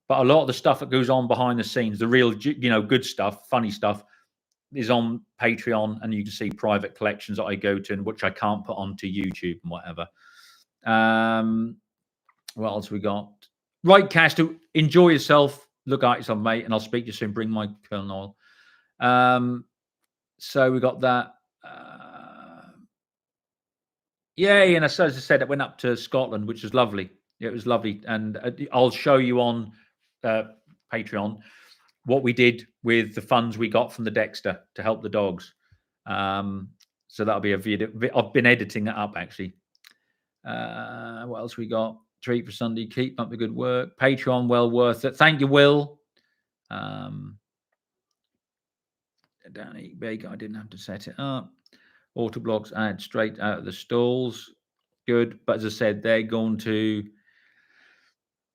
but a lot of the stuff that goes on behind the scenes, the real, good stuff, funny stuff, is on Patreon, and you can see private collections that I go to and which I can't put onto YouTube and whatever. What else we got? Right, Cash, to enjoy yourself. Look out yourself, mate, and I'll speak to you soon. Bring my kernel. So we got that. Yeah, and as I said, it went up to Scotland, which was lovely. It was lovely, and I'll show you on Patreon what we did with the funds we got from the Dexter to help the dogs. So that'll be a video. I've been editing that up actually. What else we got? Treat for Sunday. Keep up the good work. Patreon, well worth it. Thank you, Will. Danny Baker, I didn't have to set it up. Autoblocks add straight out of the stalls. Good. But as I said, they're going to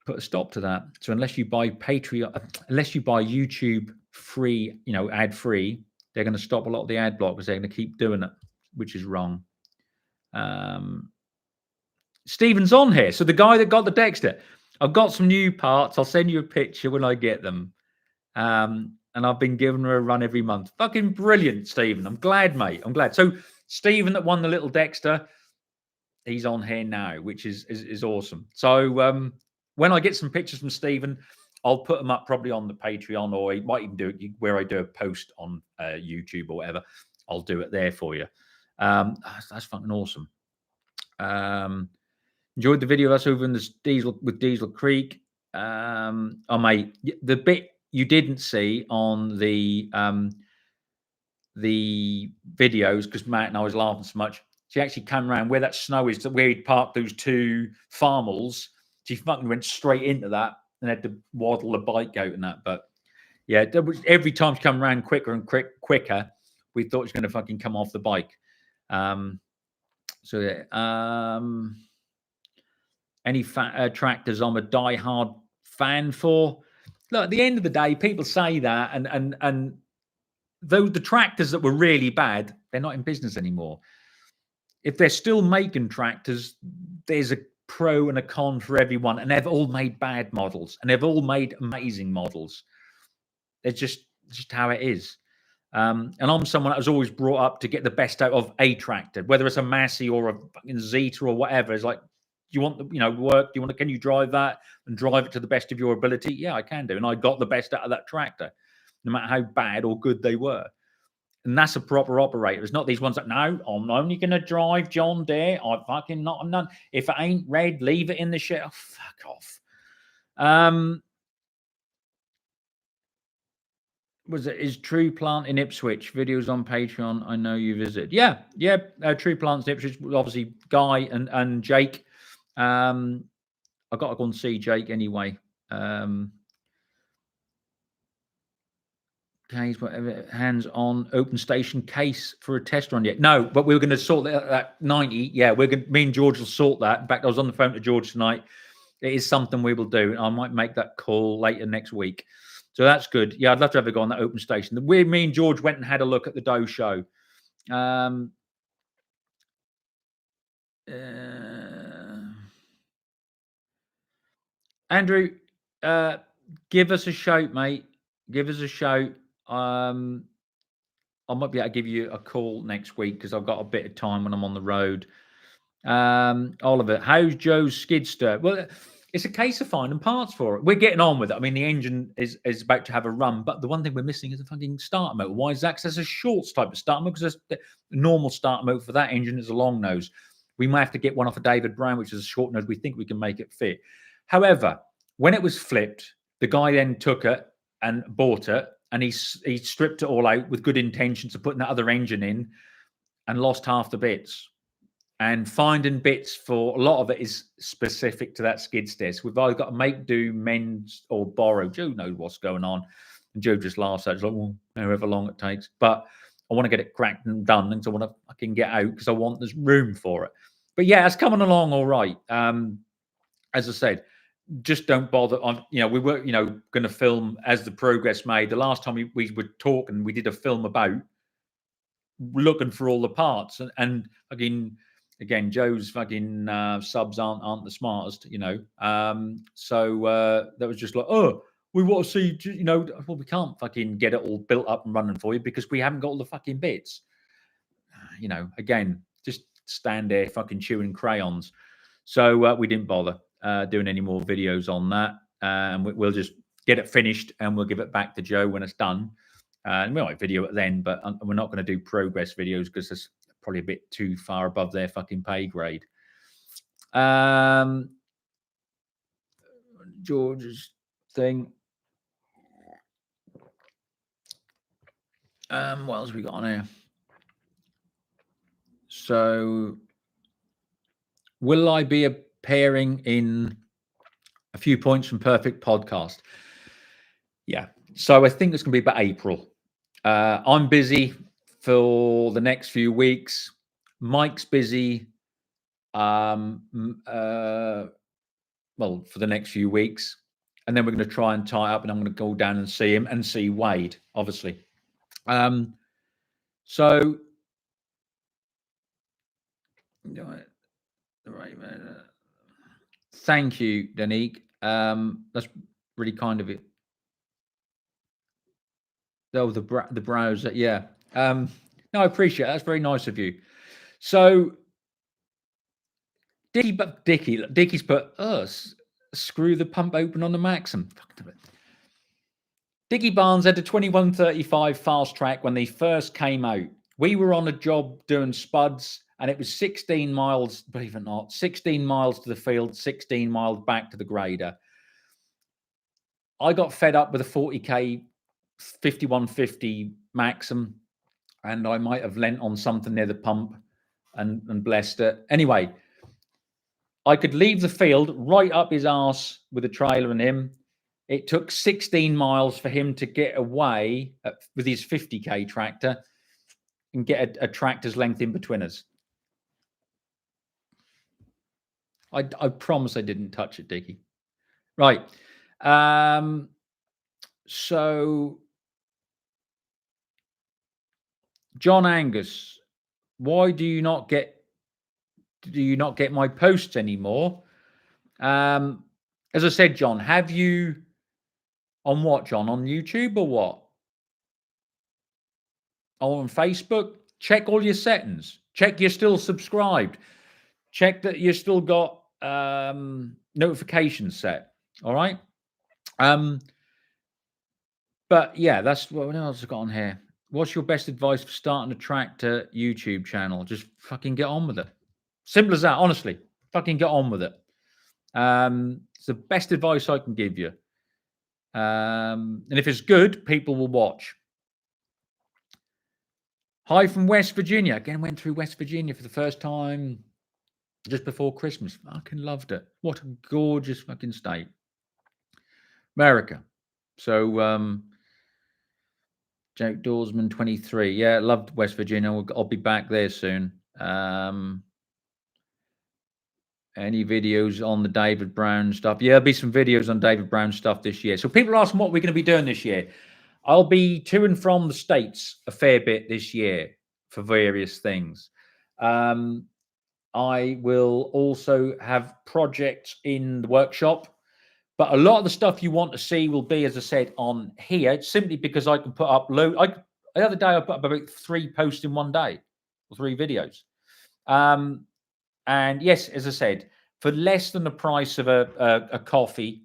put a stop to that. So unless you buy Patreon, unless you buy YouTube free, ad free, they're going to stop a lot of the ad blockers. They're going to keep doing it, which is wrong. Stephen's on here. So the guy that got the Dexter, I've got some new parts. I'll send you a picture when I get them. And I've been giving her a run every month. Fucking brilliant, Stephen. I'm glad, mate. I'm glad. So Stephen that won the little Dexter, he's on here now, which is awesome. So when I get some pictures from Stephen, I'll put them up probably on the Patreon, or he might even do it where I do a post on YouTube or whatever. I'll do it there for you. That's fucking awesome. Enjoyed the video of us over in the Diesel Creek. Oh, mate, the bit you didn't see on the videos, because Matt and I was laughing so much. She actually came around where that snow is, where he'd parked those two farmals. She fucking went straight into that and had to waddle the bike out and that. But yeah, every time she come around quicker and quicker, we thought she was going to fucking come off the bike. So yeah. Any tractors I'm a die-hard fan for? Look, at the end of the day, people say that, and though the tractors that were really bad, they're not in business anymore. If they're still making tractors, there's a pro and a con for everyone, and they've all made bad models, and they've all made amazing models. It's just how it is. And I'm someone that was always brought up to get the best out of a tractor, whether it's a Massey or a fucking Zeta or whatever. It's like, do you want the work? Do you want to? Can you drive that and drive it to the best of your ability? Yeah, I can do, and I got the best out of that tractor, no matter how bad or good they were. And that's a proper operator. It's not these ones that, no, I'm only going to drive John Deere. I'm none. If it ain't red, leave it in the shed. Oh, fuck off. Is True Plant in Ipswich? Videos on Patreon. I know you visit. Yeah. True Plant's in Ipswich. Obviously, Guy and Jake. I've got to go and see Jake anyway. Case, whatever, hands on open station case for a test run yet? No, but we were going to sort that 90. Yeah, me and George will sort that. In fact, I was on the phone to George tonight. It is something we will do. I might make that call later next week. So that's good. Yeah, I'd love to have a go on that open station. Me and George went and had a look at the Doe show. Andrew, give us a shout, mate. Give us a shout. I might be able to give you a call next week because I've got a bit of time when I'm on the road. Oliver, how's Joe's Skidster? Well, it's a case of finding parts for it. We're getting on with it. I mean, the engine is about to have a run, but the one thing we're missing is a fucking starter motor. Why is that? Because there's a short type of starter motor, because the normal starter motor for that engine is a long nose. We might have to get one off of David Brown, which is a short nose. We think we can make it fit. However, when it was flipped, the guy then took it and bought it, and he stripped it all out with good intentions of putting that other engine in, and lost half the bits. And finding bits for a lot of it is specific to that skid steer. So we've either got to make do, mend, or borrow. Joe knows what's going on. And Joe just laughs at it. It's like, well, however long it takes. But I want to get it cracked and done, and so I want to fucking get out because I want there's room for it. But yeah, it's coming along all right. As I said, just don't bother on, we were, going to film as the progress made. The last time we were talking, we did a film about looking for all the parts, and again, Joe's fucking subs aren't the smartest, so that was just like, oh, we want to see, well, we can't fucking get it all built up and running for you because we haven't got all the fucking bits. Again, just stand there fucking chewing crayons. So we didn't bother doing any more videos on that. And we'll just get it finished and we'll give it back to Joe when it's done. And we might video it then, but we're not going to do progress videos because it's probably a bit too far above their fucking pay grade. George's thing. What else we got on here? So, will I be appearing in a few points from Perfect Podcast? Yeah. So I think it's going to be about April. I'm busy for the next few weeks. Mike's busy. Well, for the next few weeks, and then we're going to try and tie up, and I'm going to go down and see him and see Wade, obviously. So, right, thank you, Danique. That's really kind of it. Oh, the browser, yeah. No, I appreciate it. That's very nice of you. So, Dickie's put us screw the pump open on the Maxim. Dickie Barnes had a 2135 fast track when they first came out. We were on a job doing spuds, and it was 16 miles, believe it or not, 16 miles to the field, 16 miles back to the grader. I got fed up with a 40k 5150 Maxim, and I might have lent on something near the pump and blessed it. Anyway, I could leave the field right up his arse with a trailer and him. It took 16 miles for him to get away with his 50k tractor and get a tractor's length in between us. I promise I didn't touch it, Dickie. Right. So, John Angus, why do you not get my posts anymore? As I said, John, have you on what, John? On YouTube or what? On Facebook? Check all your settings. Check you're still subscribed. Check that you still got notifications set. All right. But yeah, that's what else I got on here. What's your best advice for starting a tractor YouTube channel? Just fucking get on with it. Simple as that, honestly. Fucking get on with it. It's the best advice I can give you. And if it's good, people will watch. Hi from West Virginia. Again, went through West Virginia for the first time just before Christmas. Fucking loved it. What a gorgeous fucking state. America. So, Jake Dawesman, 23. Yeah, loved West Virginia. I'll be back there soon. Any videos on the David Brown stuff? Yeah, there'll be some videos on David Brown stuff this year. So people are asking what we're going to be doing this year. I'll be to and from the States a fair bit this year for various things. I will also have projects in the workshop, but a lot of the stuff you want to see will be, as I said, on here, simply because I can put up the other day I put up about 3 posts in one day, or 3 videos. And yes, as I said, for less than the price of a coffee,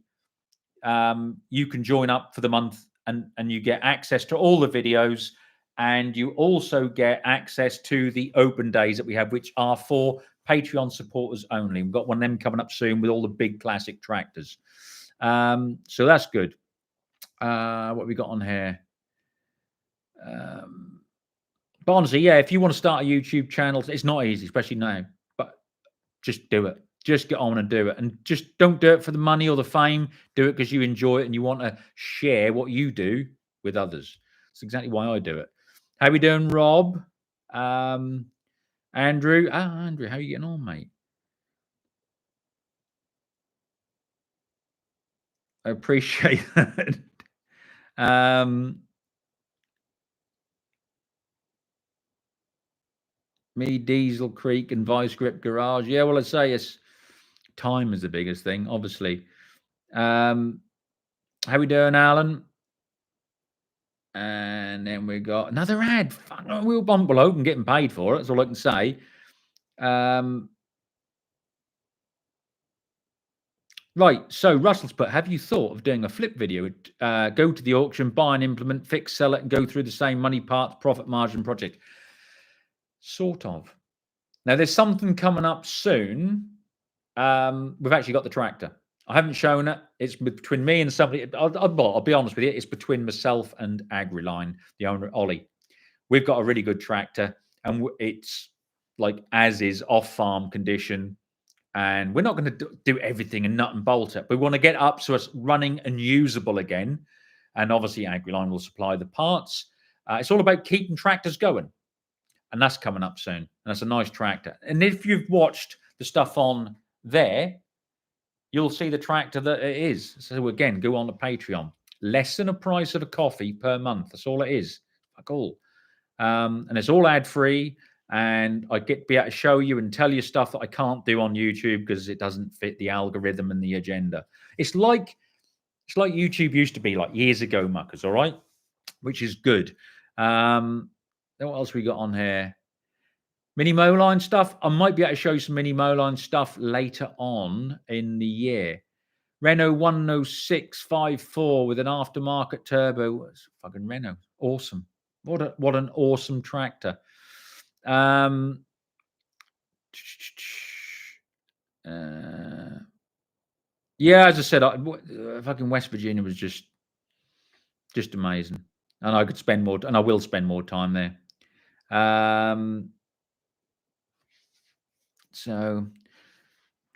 you can join up for the month and you get access to all the videos. And you also get access to the open days that we have, which are for Patreon supporters only. We've got one of them coming up soon with all the big classic tractors. So that's good. What have we got on here? But honestly, yeah, if you want to start a YouTube channel, it's not easy, especially now. But just do it. Just get on and do it. And just don't do it for the money or the fame. Do it because you enjoy it and you want to share what you do with others. That's exactly why I do it. How we doing, Rob? Andrew? Andrew, how are you getting on, mate? I appreciate that. Me, Diesel Creek and Vice Grip Garage. Yeah, well, I'd say it's time is the biggest thing, obviously. How we doing, Alan? And then we got another ad. Fuck, we'll bumble open, getting paid for it. That's all I can say. Right. So Russell's put, have you thought of doing a flip video? Go to the auction, buy an implement, fix, sell it, and go through the same money, parts, profit margin project. Sort of. Now there's something coming up soon. We've actually got the tractor. I haven't shown it. It's between me and somebody. I'll be honest with you. It's between myself and AgriLine, the owner, Ollie. We've got a really good tractor, and it's like as is off farm condition. And we're not going to do everything and nut and bolt it. We want to get up so it's running and usable again. And obviously, AgriLine will supply the parts. It's all about keeping tractors going, and that's coming up soon. And that's a nice tractor. And if you've watched the stuff on there, you'll see the tractor that it is. So again, go on to Patreon. Less than a price of a coffee per month. That's all it is. Fuck all. And it's all ad free. And I be able to show you and tell you stuff that I can't do on YouTube because it doesn't fit the algorithm and the agenda. It's like YouTube used to be like years ago, muckers. All right, which is good. Then what else we got on here? Mini Moline stuff. I might be able to show you some Mini Moline stuff later on in the year. Renault 10654 with an aftermarket turbo. It's fucking Renault. Awesome. What an awesome tractor. Yeah, as I said, fucking West Virginia was just amazing, and I could spend more, and I will spend more time there. So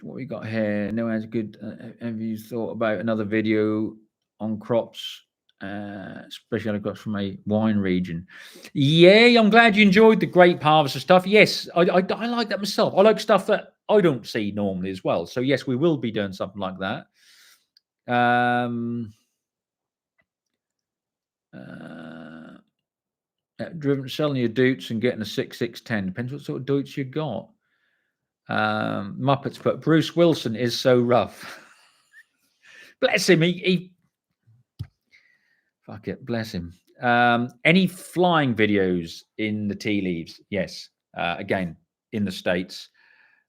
what we got here? No one's good. Have you thought about another video on crops? Especially crops from a wine region. Yeah, I'm glad you enjoyed the grape harvester stuff. Yes, I like that myself. I like stuff that I don't see normally as well. So yes, we will be doing something like that. Driven selling your doots and getting a 6610 depends what sort of doots you got. Muppets put Bruce Wilson is so rough. Bless him. He fuck it. Bless him. Any flying videos in the tea leaves? Yes. Again, in the States.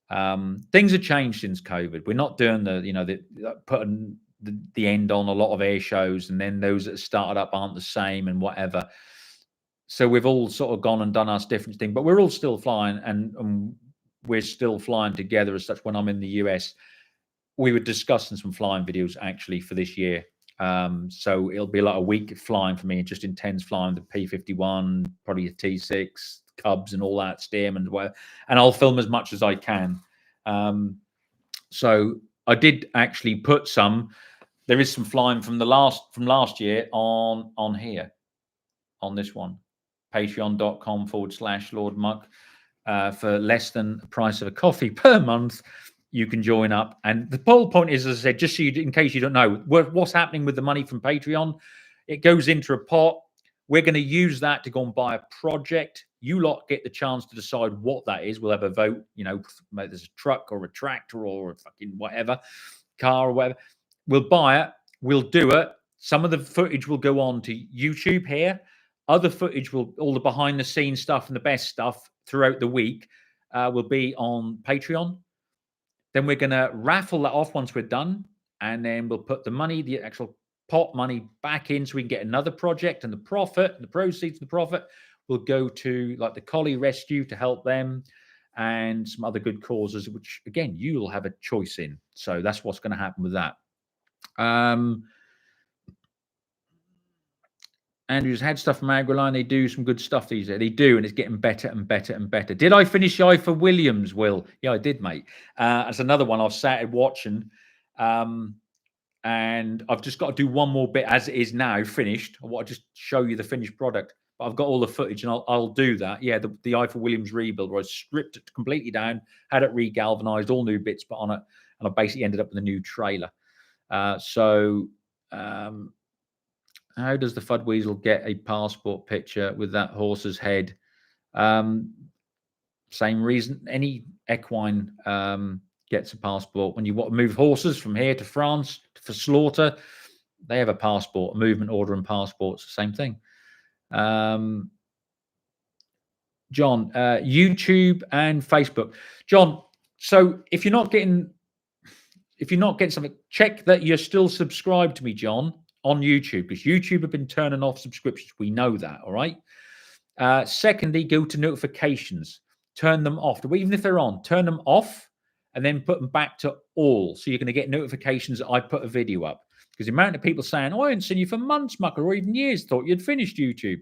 Things have changed since COVID. We're not doing putting the end on a lot of air shows, and then those that started up aren't the same and whatever. So we've all sort of gone and done our different thing, but we're all still flying, and we're still flying together as such. When I'm in the US, we were discussing some flying videos actually for this year. So it'll be like a week of flying for me, just intense flying the P-51, probably a T6, Cubs and all that, STEM and whatever. And I'll film as much as I can. So I did actually put some. There is some flying from last year on here, on this one, patreon.com/Lord Muck. For less than the price of a coffee per month, you can join up. And the whole point is, as I said, just so in case you don't know, what's happening with the money from Patreon, it goes into a pot. We're going to use that to go and buy a project. You lot get the chance to decide what that is. We'll have a vote, maybe there's a truck or a tractor or a fucking whatever, car or whatever. We'll buy it. We'll do it. Some of the footage will go on to YouTube here. Other footage all the behind the scenes stuff and the best stuff throughout the week will be on Patreon. Then we're going to raffle that off once we're done. And then we'll put the money, the actual pot money back in so we can get another project, and the profit, the proceeds of the profit will go to like the collie rescue to help them and some other good causes, which again, you'll have a choice in. So that's what's going to happen with that. Andrew's had stuff from AgriLine. They do some good stuff these days. They do, and it's getting better and better and better. Did I finish the for Williams, Will? Yeah, I did, mate. That's another one I've started watching. And I've just got to do one more bit as it is now finished. I want to just show you the finished product. But I've got all the footage, and I'll do that. Yeah, the for Williams rebuild where I stripped it completely down, had it regalvanized, all new bits put on it, and I basically ended up with a new trailer. How does the Fud Weasel get a passport picture with that horse's head? Same reason any equine gets a passport. When you want to move horses from here to France for slaughter, They have a passport, a movement order and passports, the same thing. John, YouTube and Facebook. John, so if you're not getting something, check that you're still subscribed to me, John, on YouTube, because YouTube have been turning off subscriptions. We know that, all right? Secondly, go to notifications, turn them off. Even if they're on, turn them off and then put them back to all. So you're going to get notifications that I put a video up. Because the amount of people saying, oh, I haven't seen you for months, Muck, or even years, thought you'd finished YouTube.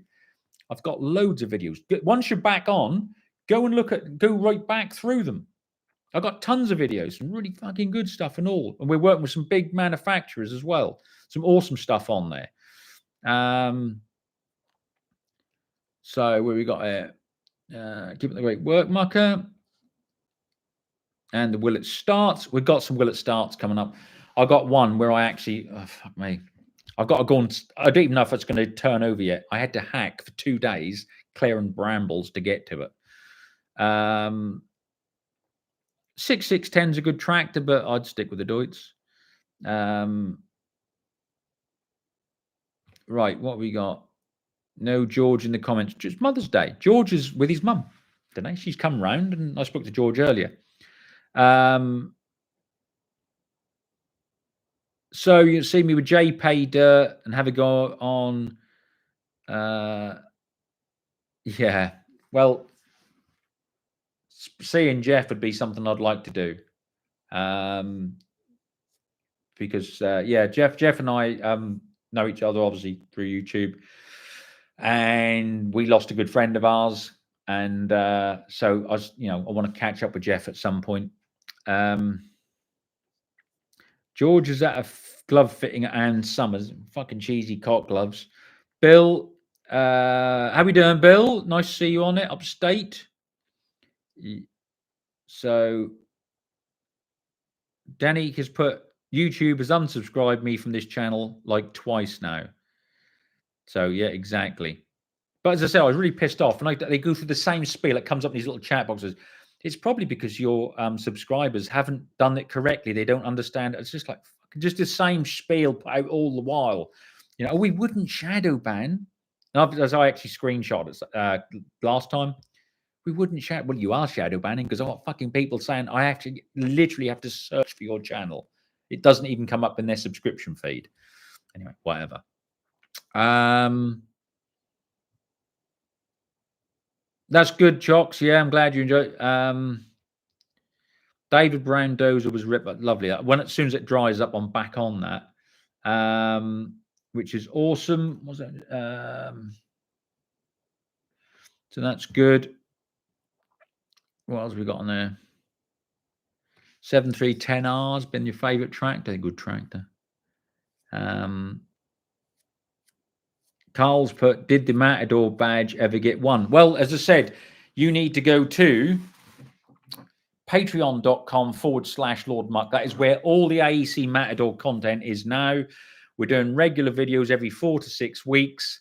I've got loads of videos. Once you're back on, go right back through them. I've got tons of videos, some really fucking good stuff and all. And we're working with some big manufacturers as well. Some awesome stuff on there. So where we got here? Keep it the great work, Mucker. And the Will It Starts. We've got some Will It Starts coming up. I got one where I actually, fuck me. I've got to go and, I don't even know if it's going to turn over yet. I had to hack for 2 days, clearing brambles to get to it. 6610 is a good tractor, but I'd stick with the Deutz. Right, what have we got? No George in the comments. Just Mother's Day. George is with his mum today. She's come round, and I spoke to George earlier. So you see me with JPay Dirt and have a go on. Yeah. Well, seeing Jeff would be something I'd like to do. Because yeah, Jeff and I know each other obviously through YouTube, and we lost a good friend of ours, and so I was, I want to catch up with Jeff at some point. George is at a glove fitting at Ann Summers. Fucking cheesy cock gloves. Bill, how we doing, Bill? Nice to see you on it, upstate. So Danny has put, YouTube has unsubscribed me from this channel like twice now. So yeah, exactly. But as I said, I was really pissed off, and they go through the same spiel. It comes up in these little chat boxes. It's probably because your subscribers haven't done it correctly. They don't understand. It's just like just the same spiel out all the while. We wouldn't shadow ban. As I actually screenshot it last time, we wouldn't shadow. Well, you are shadow banning because I've got fucking people saying I actually literally have to search for your channel. It doesn't even come up in their subscription feed. Anyway, whatever. That's good, Chocks. Yeah, I'm glad you enjoyed. David Brown Dozer was ripped, but lovely. As soon as it dries up, I'm back on that, which is awesome. Was it? So that's good. What else have we got on there? 7310R's been your favorite tractor. Good tractor. Carl's put, did the Matador badge ever get one? Well, as I said, you need to go to patreon.com/Lord Muck. That is where all the AEC Matador content is now. We're doing regular videos every 4 to 6 weeks.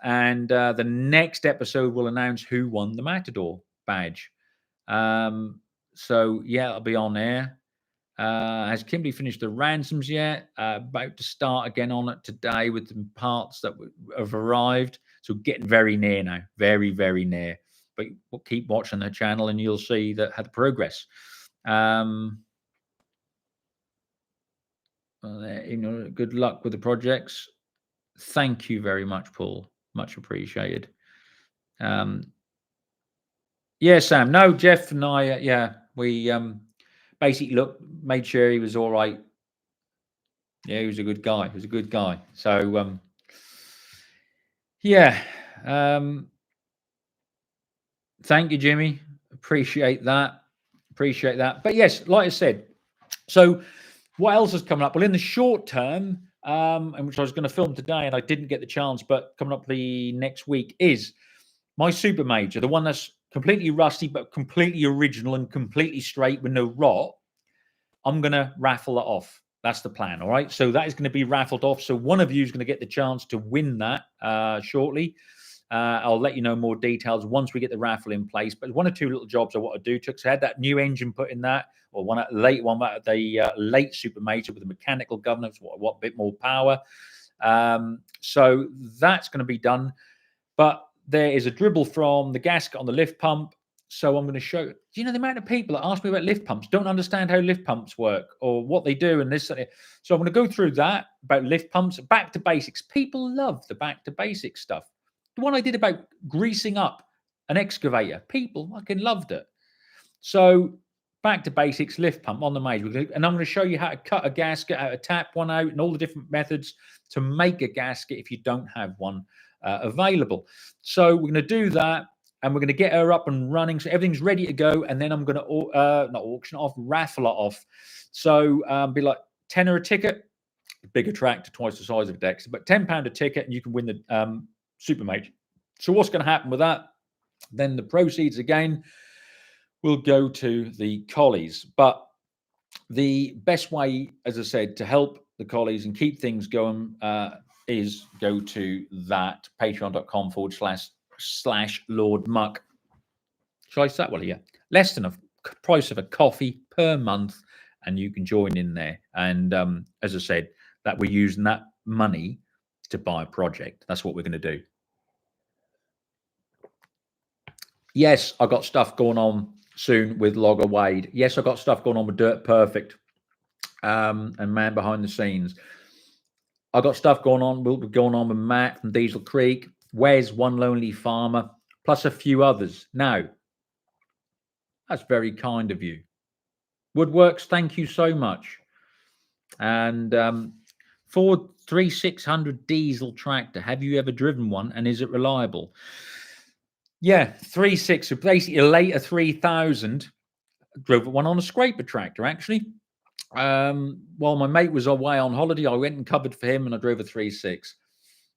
And the next episode will announce who won the Matador badge. So, yeah, it'll be on air. Has Kimberly finished the ransoms yet? About to start again on it today with the parts that have arrived. So getting very near now. Very, very near. But we'll keep watching the channel and you'll see the progress. Good luck with the projects. Thank you very much, Paul. Much appreciated. Yeah, Sam. No, Jeff and I, we basically made sure he was all right. Yeah, he was a good guy. He was a good guy. So, yeah. Thank you, Jimmy. Appreciate that. But yes, like I said, so what else is coming up? Well, in the short term, and which I was going to film today and I didn't get the chance, but coming up the next week is my Super Major, the one that's completely rusty, but completely original and completely straight with no rot. I'm going to raffle it off. That's the plan. All right. So that is going to be raffled off. So one of you is going to get the chance to win that shortly. I'll let you know more details once we get the raffle in place. But one or two little jobs I want to do. So I had that new engine put in that, or one late one, the late Super Major with the mechanical governance, what bit more power. So that's going to be done. But there is a dribble from the gasket on the lift pump. So I'm going to show you. Do you know the amount of people that ask me about lift pumps, don't understand how lift pumps work or what they do and this. So I'm going to go through that about lift pumps, back to basics. People love the back to basics stuff. The one I did about greasing up an excavator, people fucking loved it. So back to basics, lift pump on the Major. And I'm going to show you how to cut a gasket, how to tap one out, and all the different methods to make a gasket if you don't have one available. So we're going to do that, and we're going to get her up and running. So everything's ready to go. And then I'm going to not auction off, raffle it off. So be like £10 a ticket, bigger tractor, twice the size of a Dexter, but £10 a ticket, and you can win the Super Major. So what's going to happen with that? Then the proceeds again will go to the collies. But the best way, as I said, to help the collies and keep things going is go to that patreon.com/Lord Muck. Shall I start? Well, yeah, less than a price of a coffee per month, and you can join in there. And as I said, that we're using that money to buy a project. That's what we're going to do. Yes, I got stuff going on soon with Logger Wade. Yes, I got stuff going on with Dirt Perfect and Man Behind the Scenes. I got stuff going on. Will be going on with Matt from Diesel Creek, Wes, One Lonely Farmer, plus a few others. Now, that's very kind of you. Woodworks, thank you so much. And Ford 3600 diesel tractor. Have you ever driven one, and is it reliable? Yeah, 3.6, so basically a later 3000. Drove one on a scraper tractor, actually. While my mate was away on holiday, I went and covered for him, and I drove a 3.6.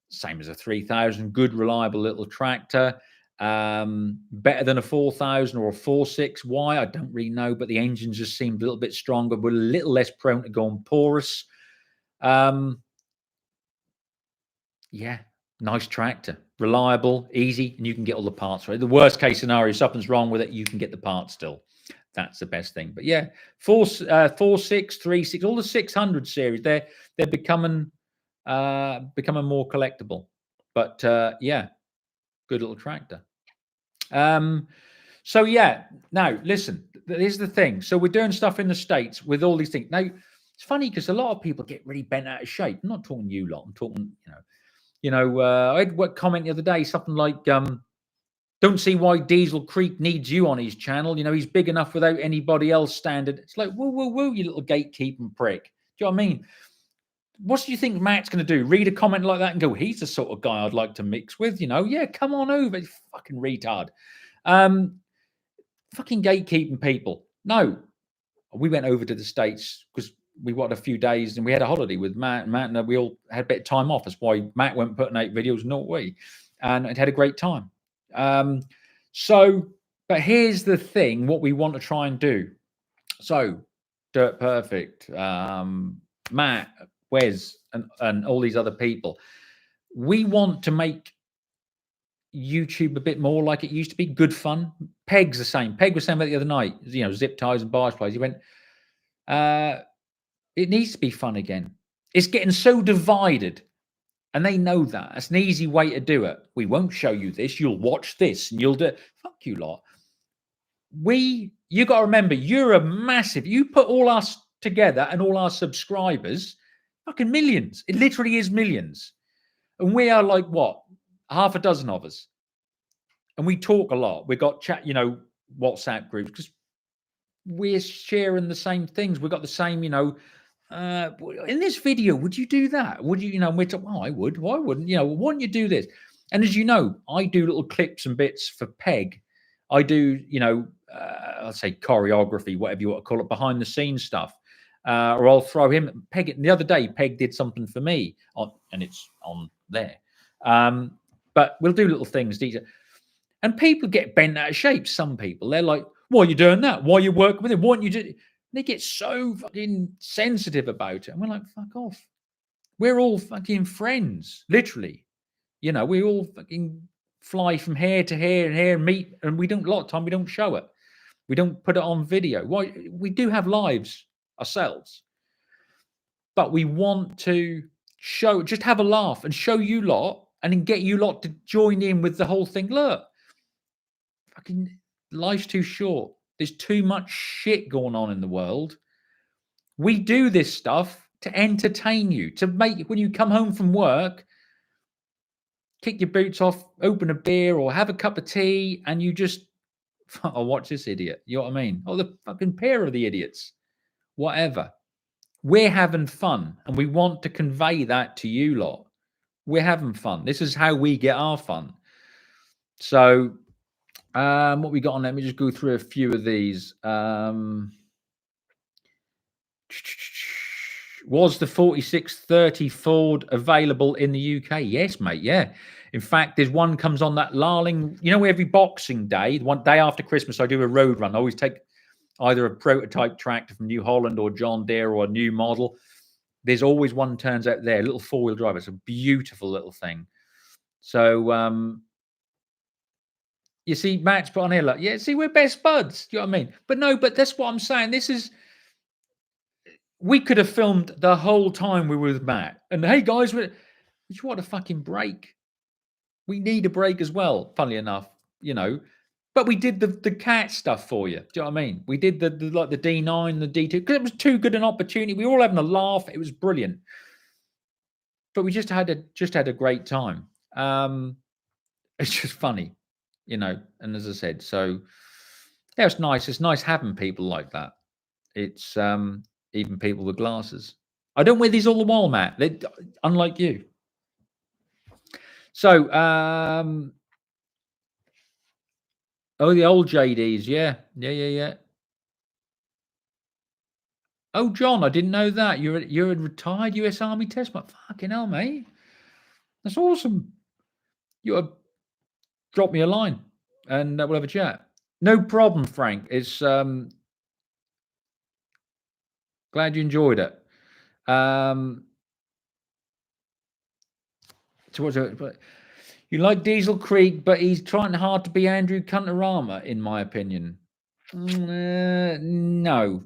Same as a 3000, good, reliable little tractor. Better than a 4000 or a 4.6. Why? I don't really know, but the engine just seemed a little bit stronger, but a little less prone to going porous. Yeah, nice tractor, reliable, easy, and you can get all the parts right. The worst case scenario, something's wrong with it, you can get the parts still. That's the best thing. But yeah, 4.6, 3.6, all the 600 series, they're becoming more collectible. But yeah, good little tractor. So yeah, now listen, here's the thing. So we're doing stuff in the States with all these things. Now it's funny because a lot of people get really bent out of shape. I'm not talking you lot. I'm talking, I had what comment the other day, something like, don't see why Diesel Creek needs you on his channel. He's big enough without anybody else standing. It's like, whoa, you little gatekeeping prick. Do you know what I mean? What do you think Matt's going to do? Read a comment like that and go, he's the sort of guy I'd like to mix with, Yeah, come on over. Fucking retard. Fucking gatekeeping people. No. We went over to the States because we wanted a few days and we had a holiday with Matt and we all had a bit of time off. That's why Matt went putting 8 videos, not we. And it had a great time. But here's the thing, what we want to try and do. So, Dirt Perfect, Matt, Wes, and all these other people. We want to make YouTube a bit more like it used to be, good fun. Peg's the same. Peg was saying about the other night, zip ties and bars plays. He went, it needs to be fun again. It's getting so divided. And they know that. It's an easy way to do it. We won't show you this. You'll watch this and you'll do it. Fuck you lot. You got to remember, you're a massive, you put all us together and all our subscribers, fucking millions. It literally is millions. And we are like, what? Half a dozen of us. And we talk a lot. We got chat, WhatsApp groups because we're sharing the same things. We've got the same, in this video, would you do that? Would you, we're talking, I would. Why wouldn't, why wouldn't you do this? And as you know, I do little clips and bits for Peg. I do, I'll say choreography, whatever you want to call it, behind the scenes stuff. Or I'll throw him, Peg, the other day, Peg did something for me, and it's on there. But we'll do little things. And people get bent out of shape. Some people, they're like, why are you doing that? Why are you working with him? Why don't you do? They get so fucking sensitive about it. And we're like, fuck off. We're all fucking friends, literally. We all fucking fly from here to here and here and meet, and we don't. A lot of time we don't show it. We don't put it on video. Why? We do have lives ourselves, but we want to show, just have a laugh and show you lot, and then get you lot to join in with the whole thing. Look, fucking life's too short. There's too much shit going on in the world. We do this stuff to entertain you, to make, when you come home from work, kick your boots off, open a beer or have a cup of tea, and you just, I'll watch this idiot. You know what I mean? Oh, the fucking pair of the idiots. Whatever. We're having fun, and we want to convey that to you lot. We're having fun. This is how we get our fun. So, what we got on? Let me just go through a few of these. Was the 4630 Ford available in the UK? Yes, mate. Yeah. In fact, there's one comes on that Larling. You know, every Boxing Day, one day after Christmas, I do a road run. I always take either a prototype tractor from New Holland or John Deere or a new model. There's always one turns out there, a little four-wheel drive. It's a beautiful little thing. So, you see, Matt's put on here, like, yeah, see, we're best buds. Do you know what I mean? But no, but that's what I'm saying. This is, we could have filmed the whole time we were with Matt. And hey, guys, we just want a fucking break. We need a break as well, funnily enough, you know. But we did the cat stuff for you. Do you know what I mean? We did the like the D9, the D2, because it was too good an opportunity. We were all having a laugh. It was brilliant. But we just had a great time. It's just funny, you know. And as I said, so yeah, it's nice. It's nice having people like that. It's even people with glasses. I don't wear these all the while, Matt. They, unlike you. So, oh, the old JDs, yeah. Oh, John, I didn't know that. You're a retired US Army test, but fucking hell, mate. That's awesome. You drop me a line and we'll have a chat. No problem, Frank. It's glad you enjoyed it. So what's it? You like Diesel Creek, but he's trying hard to be Andrew Cuntarama, in my opinion. No,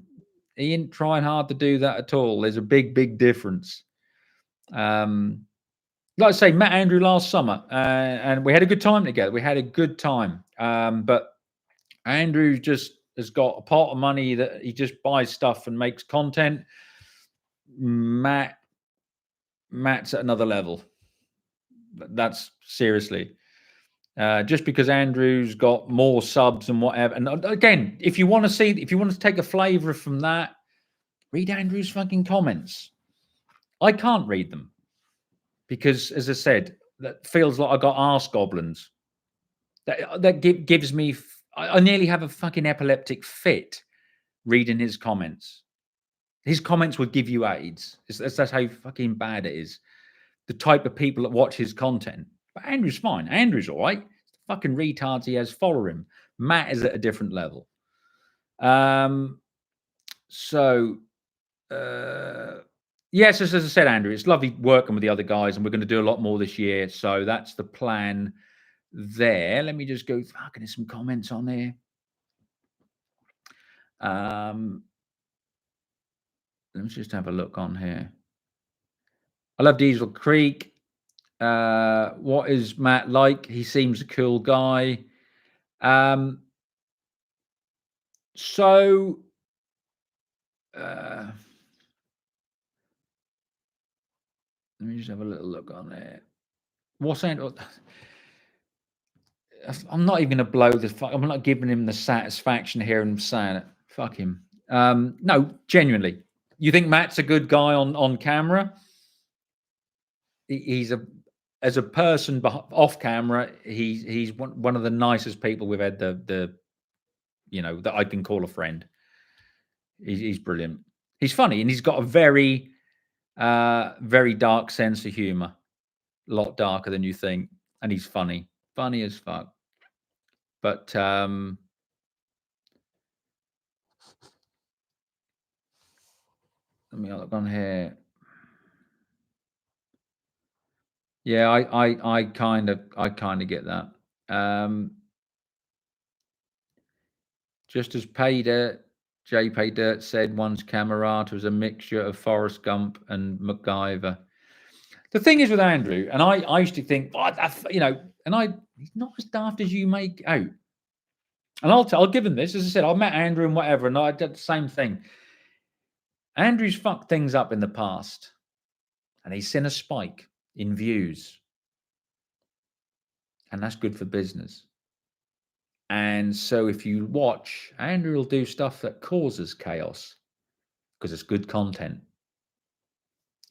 he ain't trying hard to do that at all. There's a big difference. Like I say, met Andrew last summer, and we had a good time together. We had a good time. But Andrew just has got a pot of money that he just buys stuff and makes content. Matt's at another level. That's seriously. Just because Andrew's got more subs and whatever. And again, if you want to take a flavour from that, read Andrew's fucking comments. I can't read them because, as I said, that feels like I got arse goblins. That gives me. I nearly have a fucking epileptic fit reading his comments. His comments would give you AIDS. That's how fucking bad it is. The type of people that watch his content. But Andrew's fine. Andrew's all right. The fucking retards he has follow him. Matt is at a different level. So, yes, as I said, Andrew, it's lovely working with the other guys, and we're going to do a lot more this year. So that's the plan there. Let me just go. Fucking, there's some comments on there. Let me just have a look on here. I love Diesel Creek. What is Matt like? He seems a cool guy. So let me just have a little look on there. What's saying? I'm not even going to blow this. I'm not giving him the satisfaction here and saying it. Fuck him. No, genuinely. You think Matt's a good guy on camera? He's as a person off camera. He's one of the nicest people we've had. The that I can call a friend. He's brilliant. He's funny, and he's got a very dark sense of humor. A lot darker than you think, and he's funny as fuck. But let me look on here. Yeah, I kind of get that. Just as J. Dirt said once, Camerata was a mixture of Forrest Gump and MacGyver. The thing is with Andrew, and I used to think, he's not as daft as you make out. And I'll give him this. As I said, I met Andrew and whatever, and I did the same thing. Andrew's fucked things up in the past, and he's seen a spike in views, and that's good for business. And so if you watch, Andrew will do stuff that causes chaos because it's good content.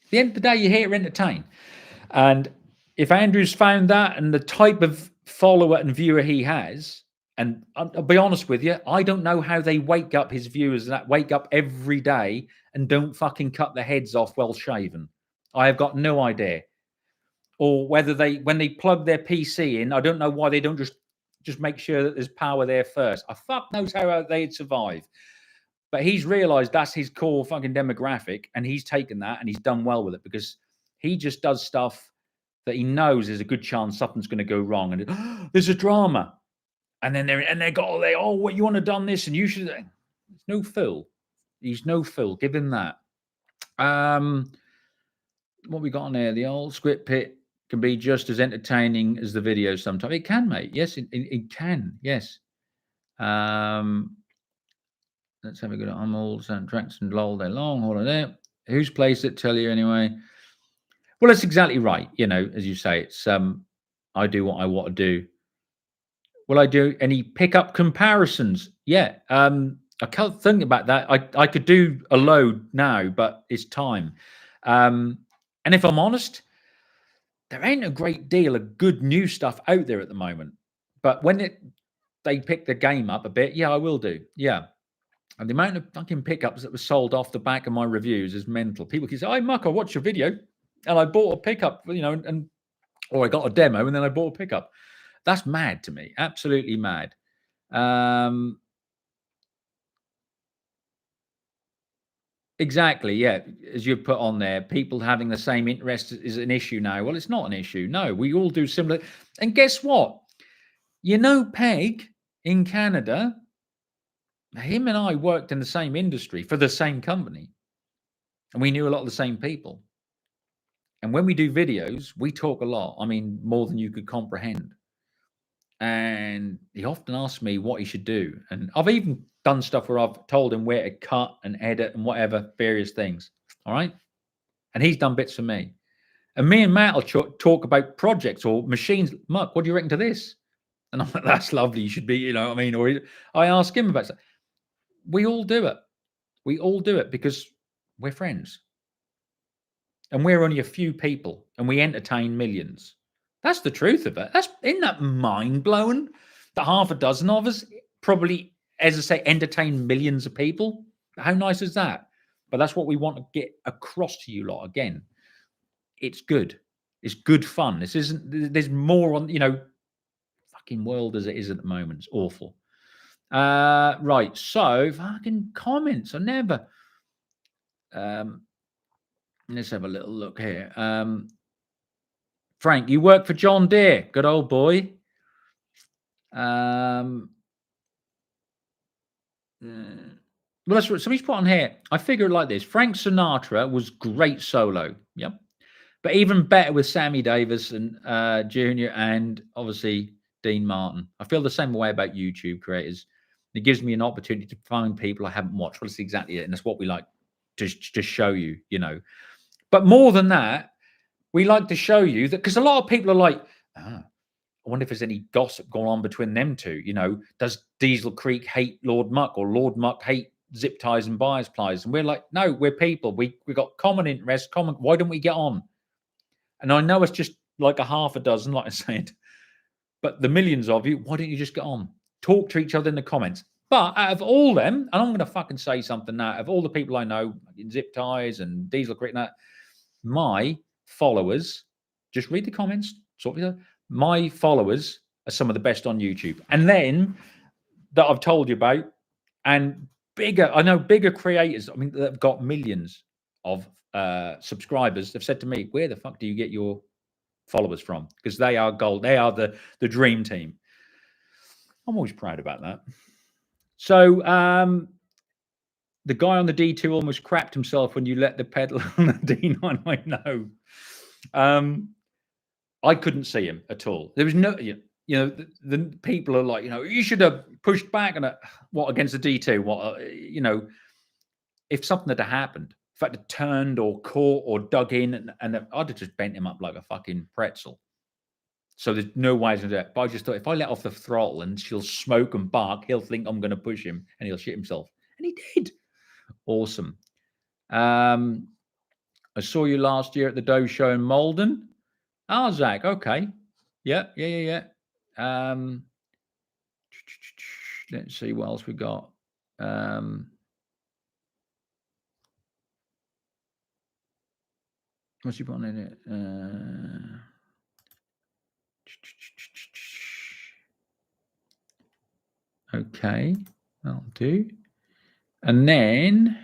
At the end of the day, you're here to entertain. And if Andrew's found that and the type of follower and viewer he has, and I'll be honest with you, I don't know how they wake up his viewers that wake up every day and don't fucking cut their heads off well shaven. I have got no idea. Or whether when they plug their PC in, I don't know why they don't just make sure that there's power there first. I fuck knows how they'd survive. But he's realized that's his core fucking demographic, and he's taken that and he's done well with it because he just does stuff that he knows there's a good chance something's going to go wrong, and there's a drama, and then what you want to done this, and you should. It's no fool. He's no fool. Give him that. What we got on there? The old script pit can be just as entertaining as the video sometimes. It can, mate. Yes, it can. Yes. Let's have a good. I'm all soundtracks and lol day long. Hold on there. Whose place it? Tell you anyway. Well, that's exactly right. As you say, it's I do what I want to do. Will I do any pickup comparisons? Yeah. I can't think about that. I could do a load now, but it's time. And if I'm honest, there ain't a great deal of good new stuff out there at the moment. But when they pick the game up a bit, yeah, I will do. Yeah. And the amount of fucking pickups that were sold off the back of my reviews is mental. People can say, "Hey, Muck, I watched your video and I bought a pickup, or I got a demo and then I bought a pickup." That's mad to me. Absolutely mad. Exactly. Yeah. As you put on there, people having the same interest is an issue now. Well, it's not an issue. No, we all do similar. And guess what? Peg in Canada, him and I worked in the same industry for the same company. And we knew a lot of the same people. And when we do videos, we talk a lot. I mean, more than you could comprehend. And he often asks me what he should do. And I've even done stuff where I've told him where to cut and edit and whatever, various things. All right. And he's done bits for me. And me and Matt will talk about projects or machines. Muck, what do you reckon to this? And I'm like, that's lovely. You should be, Or I ask him about stuff. We all do it. We all do it because we're friends. And we're only a few people and we entertain millions. That's the truth of it. Isn't that mind-blowing? That half a dozen of us probably, as I say, entertain millions of people. How nice is that? But that's what we want to get across to you lot. Again, it's good. It's good fun. There's more on, fucking world as it is at the moment. It's awful. Right. So fucking comments are never. Let's have a little look here. Frank, you work for John Deere. Good old boy. Well, somebody's put on here. I figure it like this. Frank Sinatra was great solo. Yep. But even better with Sammy Davis and Jr. and obviously Dean Martin. I feel the same way about YouTube creators. It gives me an opportunity to find people I haven't watched. Well, that's exactly it. And that's what we like to show you, But more than that, we like to show you that because a lot of people are like, I wonder if there's any gossip going on between them two. Does Diesel Creek hate Lord Muck or Lord Muck hate Zip Ties and Buyers Plies? And we're like, no, we're people. We got common interests. Why don't we get on? And I know it's just like a half a dozen, like I said, but the millions of you, why don't you just get on? Talk to each other in the comments. But out of all them, and I'm going to fucking say something now, of all the people I know, Zip Ties and Diesel Creek, and that, my followers, just read the comments. My followers are some of the best on YouTube. And then that I've told you about, and bigger creators, I mean, that have got millions of subscribers have said to me, where the fuck do you get your followers from? Because they are gold. They are the dream team. I'm always proud about that. So the guy on the D2 almost crapped himself when you let the pedal on the D9. I know. I couldn't see him at all. There was no, the people are like, you should have pushed back and what against the D2? What, if something had happened, in fact, it turned or caught or dug in, and I'd have just bent him up like a fucking pretzel. So there's no way to do it. But I just thought if I let off the throttle and she'll smoke and bark, he'll think I'm going to push him and he'll shit himself. And he did. Awesome. I saw you last year at the Doe Show in Malden. Ah, Zach. Okay. Yeah. Let's see what else we got. What's he putting in it? Okay, that'll do. And then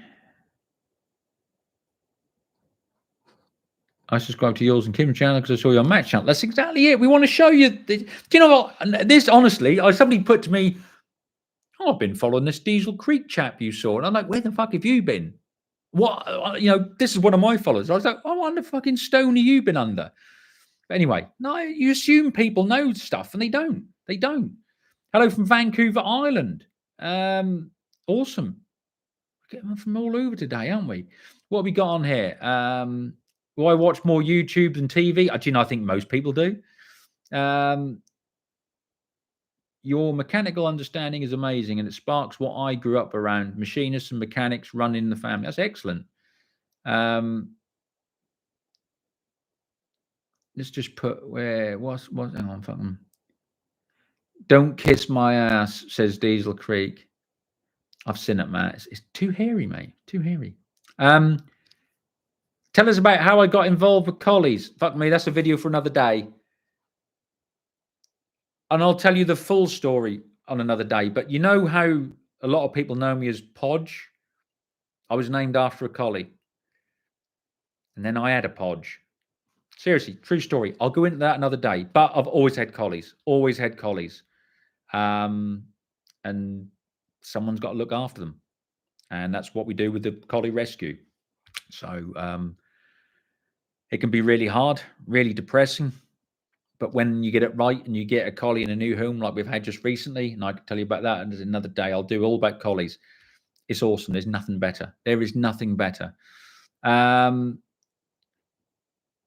I subscribe to yours and Kim's channel because I saw your match channel. That's exactly it. We want to show you. Do you know what? This, honestly, somebody put to me, oh, I've been following this Diesel Creek chap you saw. And I'm like, where the fuck have you been? What? This is one of my followers. I was like, oh, what the fucking stone have you been under? But anyway, no, you assume people know stuff and they don't. They don't. Hello from Vancouver Island. Awesome. We're getting from all over today, aren't we? What have we got on here? Will I watch more YouTube than TV? I think most people do. Your mechanical understanding is amazing, and it sparks what I grew up around: machinists and mechanics running the family. That's excellent. Let's just put where what's hang on, fucking. Don't kiss my ass, says Diesel Creek. I've seen it, Matt. It's too hairy, mate. Too hairy. Tell us about how I got involved with collies. Fuck me, that's a video for another day. And I'll tell you the full story on another day. But you know how a lot of people know me as Podge? I was named after a collie. And then I had a Podge. Seriously, true story. I'll go into that another day. But I've always had collies. Always had collies. And someone's got to look after them. And that's what we do with the collie rescue. So it can be really hard, really depressing. But when you get it right and you get a collie in a new home like we've had just recently, and I can tell you about that, and there's another day I'll do all about collies. It's awesome. There's nothing better. There is nothing better.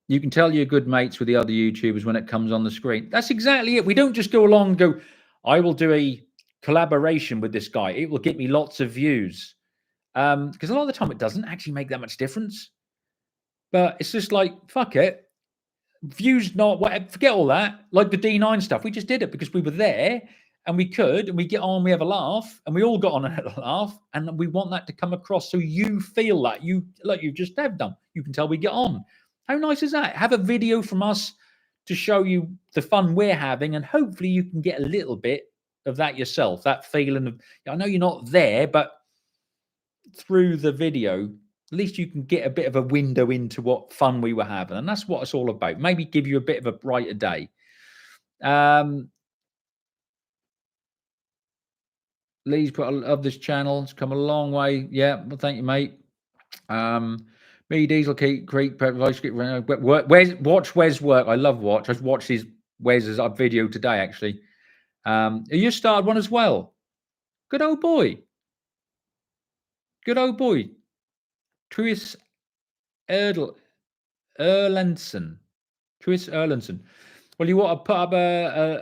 You can tell you're good mates with the other YouTubers when it comes on the screen. That's exactly it. We don't just go along and go, I will do a collaboration with this guy. It will get me lots of views. Because a lot of the time it doesn't actually make that much difference. But it's just like, fuck it. Views not whatever, forget all that. Like the D9 stuff, we just did it because we were there and we could, and we get on, we have a laugh, and we all got on and had a laugh, and we want that to come across so you feel that you like you just have done. You can tell we get on. How nice is that? Have a video from us to show you the fun we're having, and hopefully you can get a little bit of that yourself. That feeling of, I know you're not there, but through the video, at least you can get a bit of a window into what fun we were having. And that's what it's all about. Maybe give you a bit of a brighter day. Lee's put, I love this channel. It's come a long way. Yeah, well, thank you, mate. Me, Diesel Creek, watch Wes work. I love Watch. I've watched his Wes's video today, actually. You started one as well. Good old boy. Good old boy. Tris Erlandson. Tris Erlandson. Well, you want to put up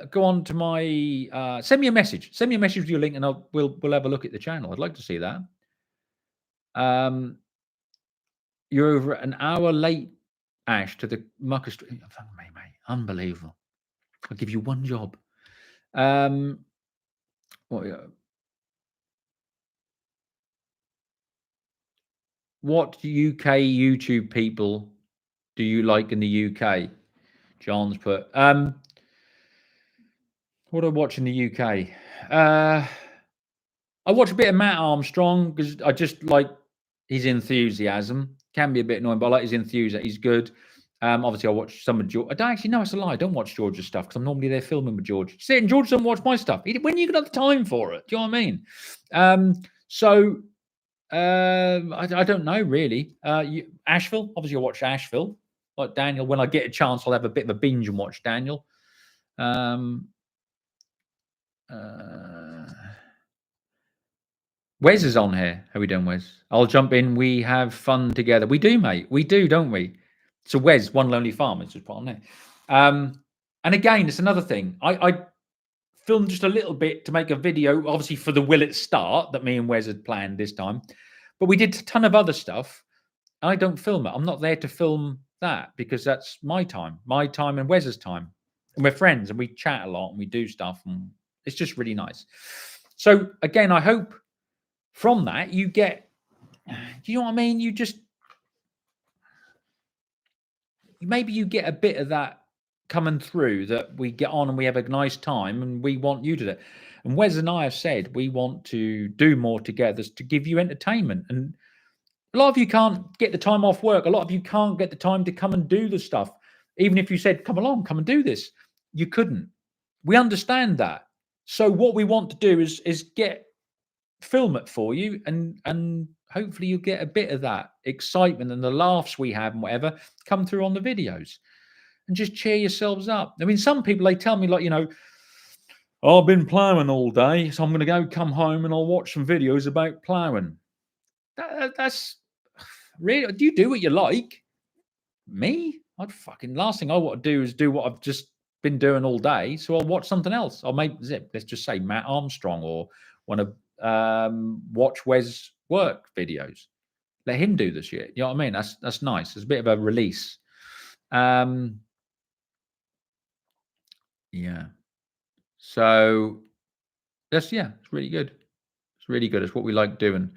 go on to my send me a message. Send me a message with your link, and we'll have a look at the channel. I'd like to see that. You're over an hour late, Ash, to the Mucker Street. Mate, unbelievable. I'll give you one job. What UK YouTube people do you like in the UK? John's put. What do I watch in the UK? I watch a bit of Matt Armstrong because I just like his enthusiasm. Can be a bit annoying, but I like his enthusiasm. He's good. Obviously, I watch some of George. I don't actually know. It's a lie. I don't watch George's stuff because I'm normally there filming with George. See, and George doesn't watch my stuff. When you got the time for it? Do you know what I mean? I don't know really. Asheville. Obviously, I watch Asheville. Like Daniel, when I get a chance, I'll have a bit of a binge and watch Daniel. Wes is on here. How we doing, Wes? I'll jump in. We have fun together. We do, mate. We do, don't we? So Wes, One Lonely Farm, is just put on there. And again, it's another thing. I filmed just a little bit to make a video, obviously for the Will It Start that me and Wes had planned this time. But we did a ton of other stuff. I don't film it. I'm not there to film that because that's my time and Wes's time. And we're friends and we chat a lot and we do stuff and it's just really nice. So again, I hope from that you get, you know what I mean? Maybe you get a bit of that coming through, that we get on and we have a nice time and we want you to do it. And Wes and I have said we want to do more together to give you entertainment. And a lot of you can't get the time off work. A lot of you can't get the time to come and do the stuff. Even if you said, come along, come and do this, you couldn't. We understand that. So what we want to do is film it for you, and hopefully you'll get a bit of that excitement and the laughs we have and whatever come through on the videos, and just cheer yourselves up. I mean, some people, they tell me, like, you know, oh, I've been ploughing all day, so I'm going to come home and I'll watch some videos about ploughing. That's really, do you do what you like? Me? I'd fucking, last thing I want to do is do what I've just been doing all day. So I'll watch something else. I'll let's just say Matt Armstrong, or want to watch Wes work videos. Let him do the shit. You know what I mean? That's nice. It's a bit of a release. Yeah. So it's really good. It's really good. It's what we like doing.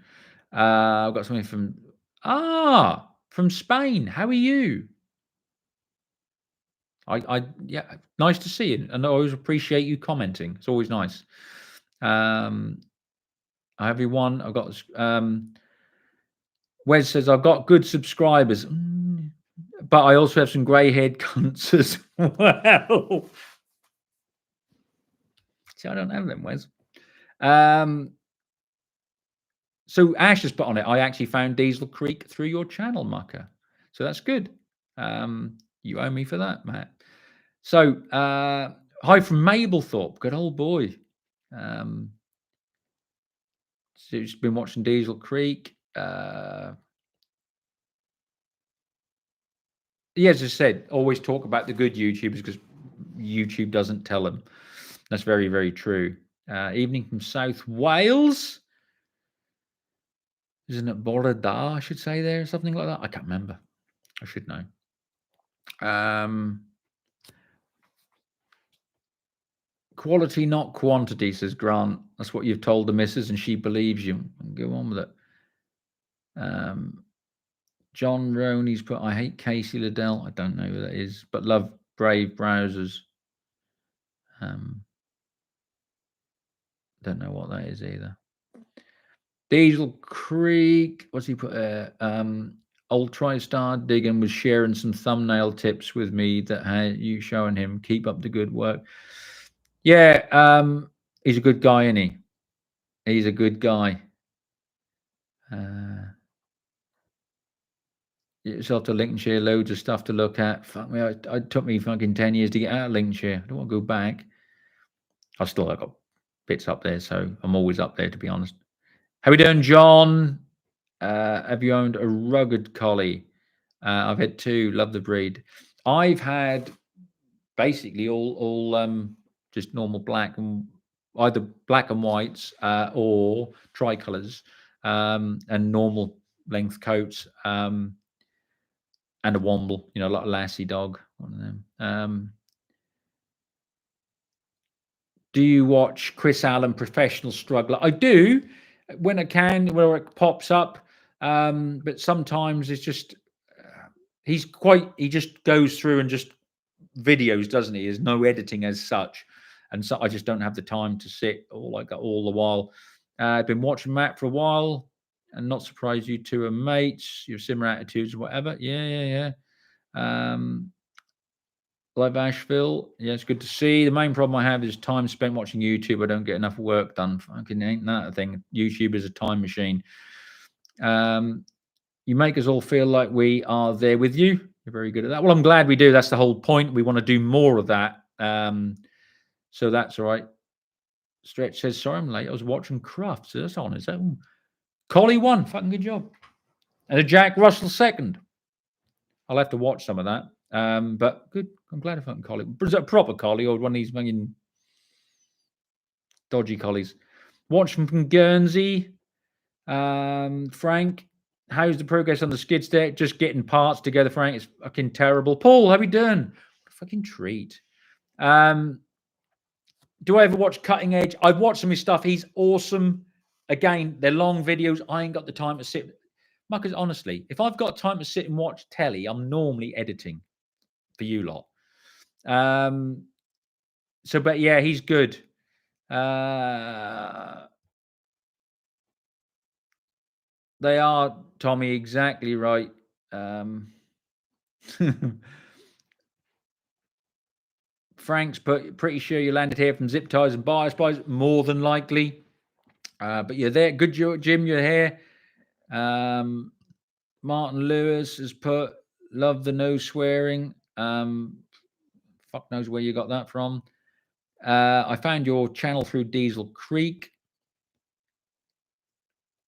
I've got something from Spain. How are you? Yeah, nice to see you, and I always appreciate you commenting. It's always nice. Everyone, I've got Wes says I've got good subscribers, but I also have some grey-haired cunts as well. See, I don't have them, Wes. So Ash has put on it, I actually found Diesel Creek through your channel, Mucker. So that's good. You owe me for that, Matt. So hi from Mablethorpe, good old boy. So he's been watching Diesel Creek. Yeah, as I said, always talk about the good YouTubers because YouTube doesn't tell them. That's very, very true. Evening from South Wales. Isn't it Borada, I should say there, something like that? I can't remember. I should know. Quality, not quantity, says Grant. That's what you've told the missus, and she believes you. Go on with it. John Roney's put, I hate Casey Liddell. I don't know who that is, but love Brave Browsers. Don't know what that is either. Diesel Creek, what's he put there? Old TriStar Digging was sharing some thumbnail tips with me that had you showing him. Keep up the good work. Yeah, he's a good guy, isn't he? He's a good guy. Yourself to Lincolnshire, loads of stuff to look at. Fuck me, it took me fucking 10 years to get out of Lincolnshire. I don't want to go back. I've got bits up there, so I'm always up there, to be honest. How we doing, John? Have you owned a rugged collie? I've had 2. Love the breed. I've had basically all just normal black, and either black and whites or tricolors, and normal length coats, and a Womble, you know, like a lassie dog, one of them. Do you watch Chris Allen Professional Struggler? I do when I can, where it pops up. But sometimes it's just he just goes through and just videos, doesn't he? There's no editing as such, and so I just don't have the time to sit all the while. I've been watching Matt for a while, and not surprised you two are mates. You have similar attitudes, whatever. Yeah. Live Asheville. Yeah, it's good to see. The main problem I have is time spent watching YouTube. I don't get enough work done. Fucking ain't that a thing. YouTube is a time machine. You make us all feel like we are there with you. You're very good at that. Well, I'm glad we do. That's the whole point. We want to do more of that. So that's all right. Stretch says, sorry, I'm late. I was watching Crufts. So that's on. Is that Collie won? Fucking good job. And a Jack Russell second. I'll have to watch some of that. But good. I'm glad I fucking Collie. Was it a proper Collie or one of these fucking dodgy Collies? Watch from Guernsey. Frank, how's the progress on the skid steer? Just getting parts together, Frank. It's fucking terrible. Paul, how we doing? What a fucking treat. Do I ever watch Cutting Edge? I've watched some of his stuff. He's awesome. Again, they're long videos. I ain't got the time to sit. Muckers, honestly, if I've got time to sit and watch telly, I'm normally editing for you lot. But yeah, he's good. They are, Tommy, exactly right. Frank's pretty sure you landed here from zip ties and bias buys, more than likely. But you're there. Good, Jim, you're here. Martin Lewis has put, love the no swearing. Fuck knows where you got that from. I found your channel through Diesel Creek.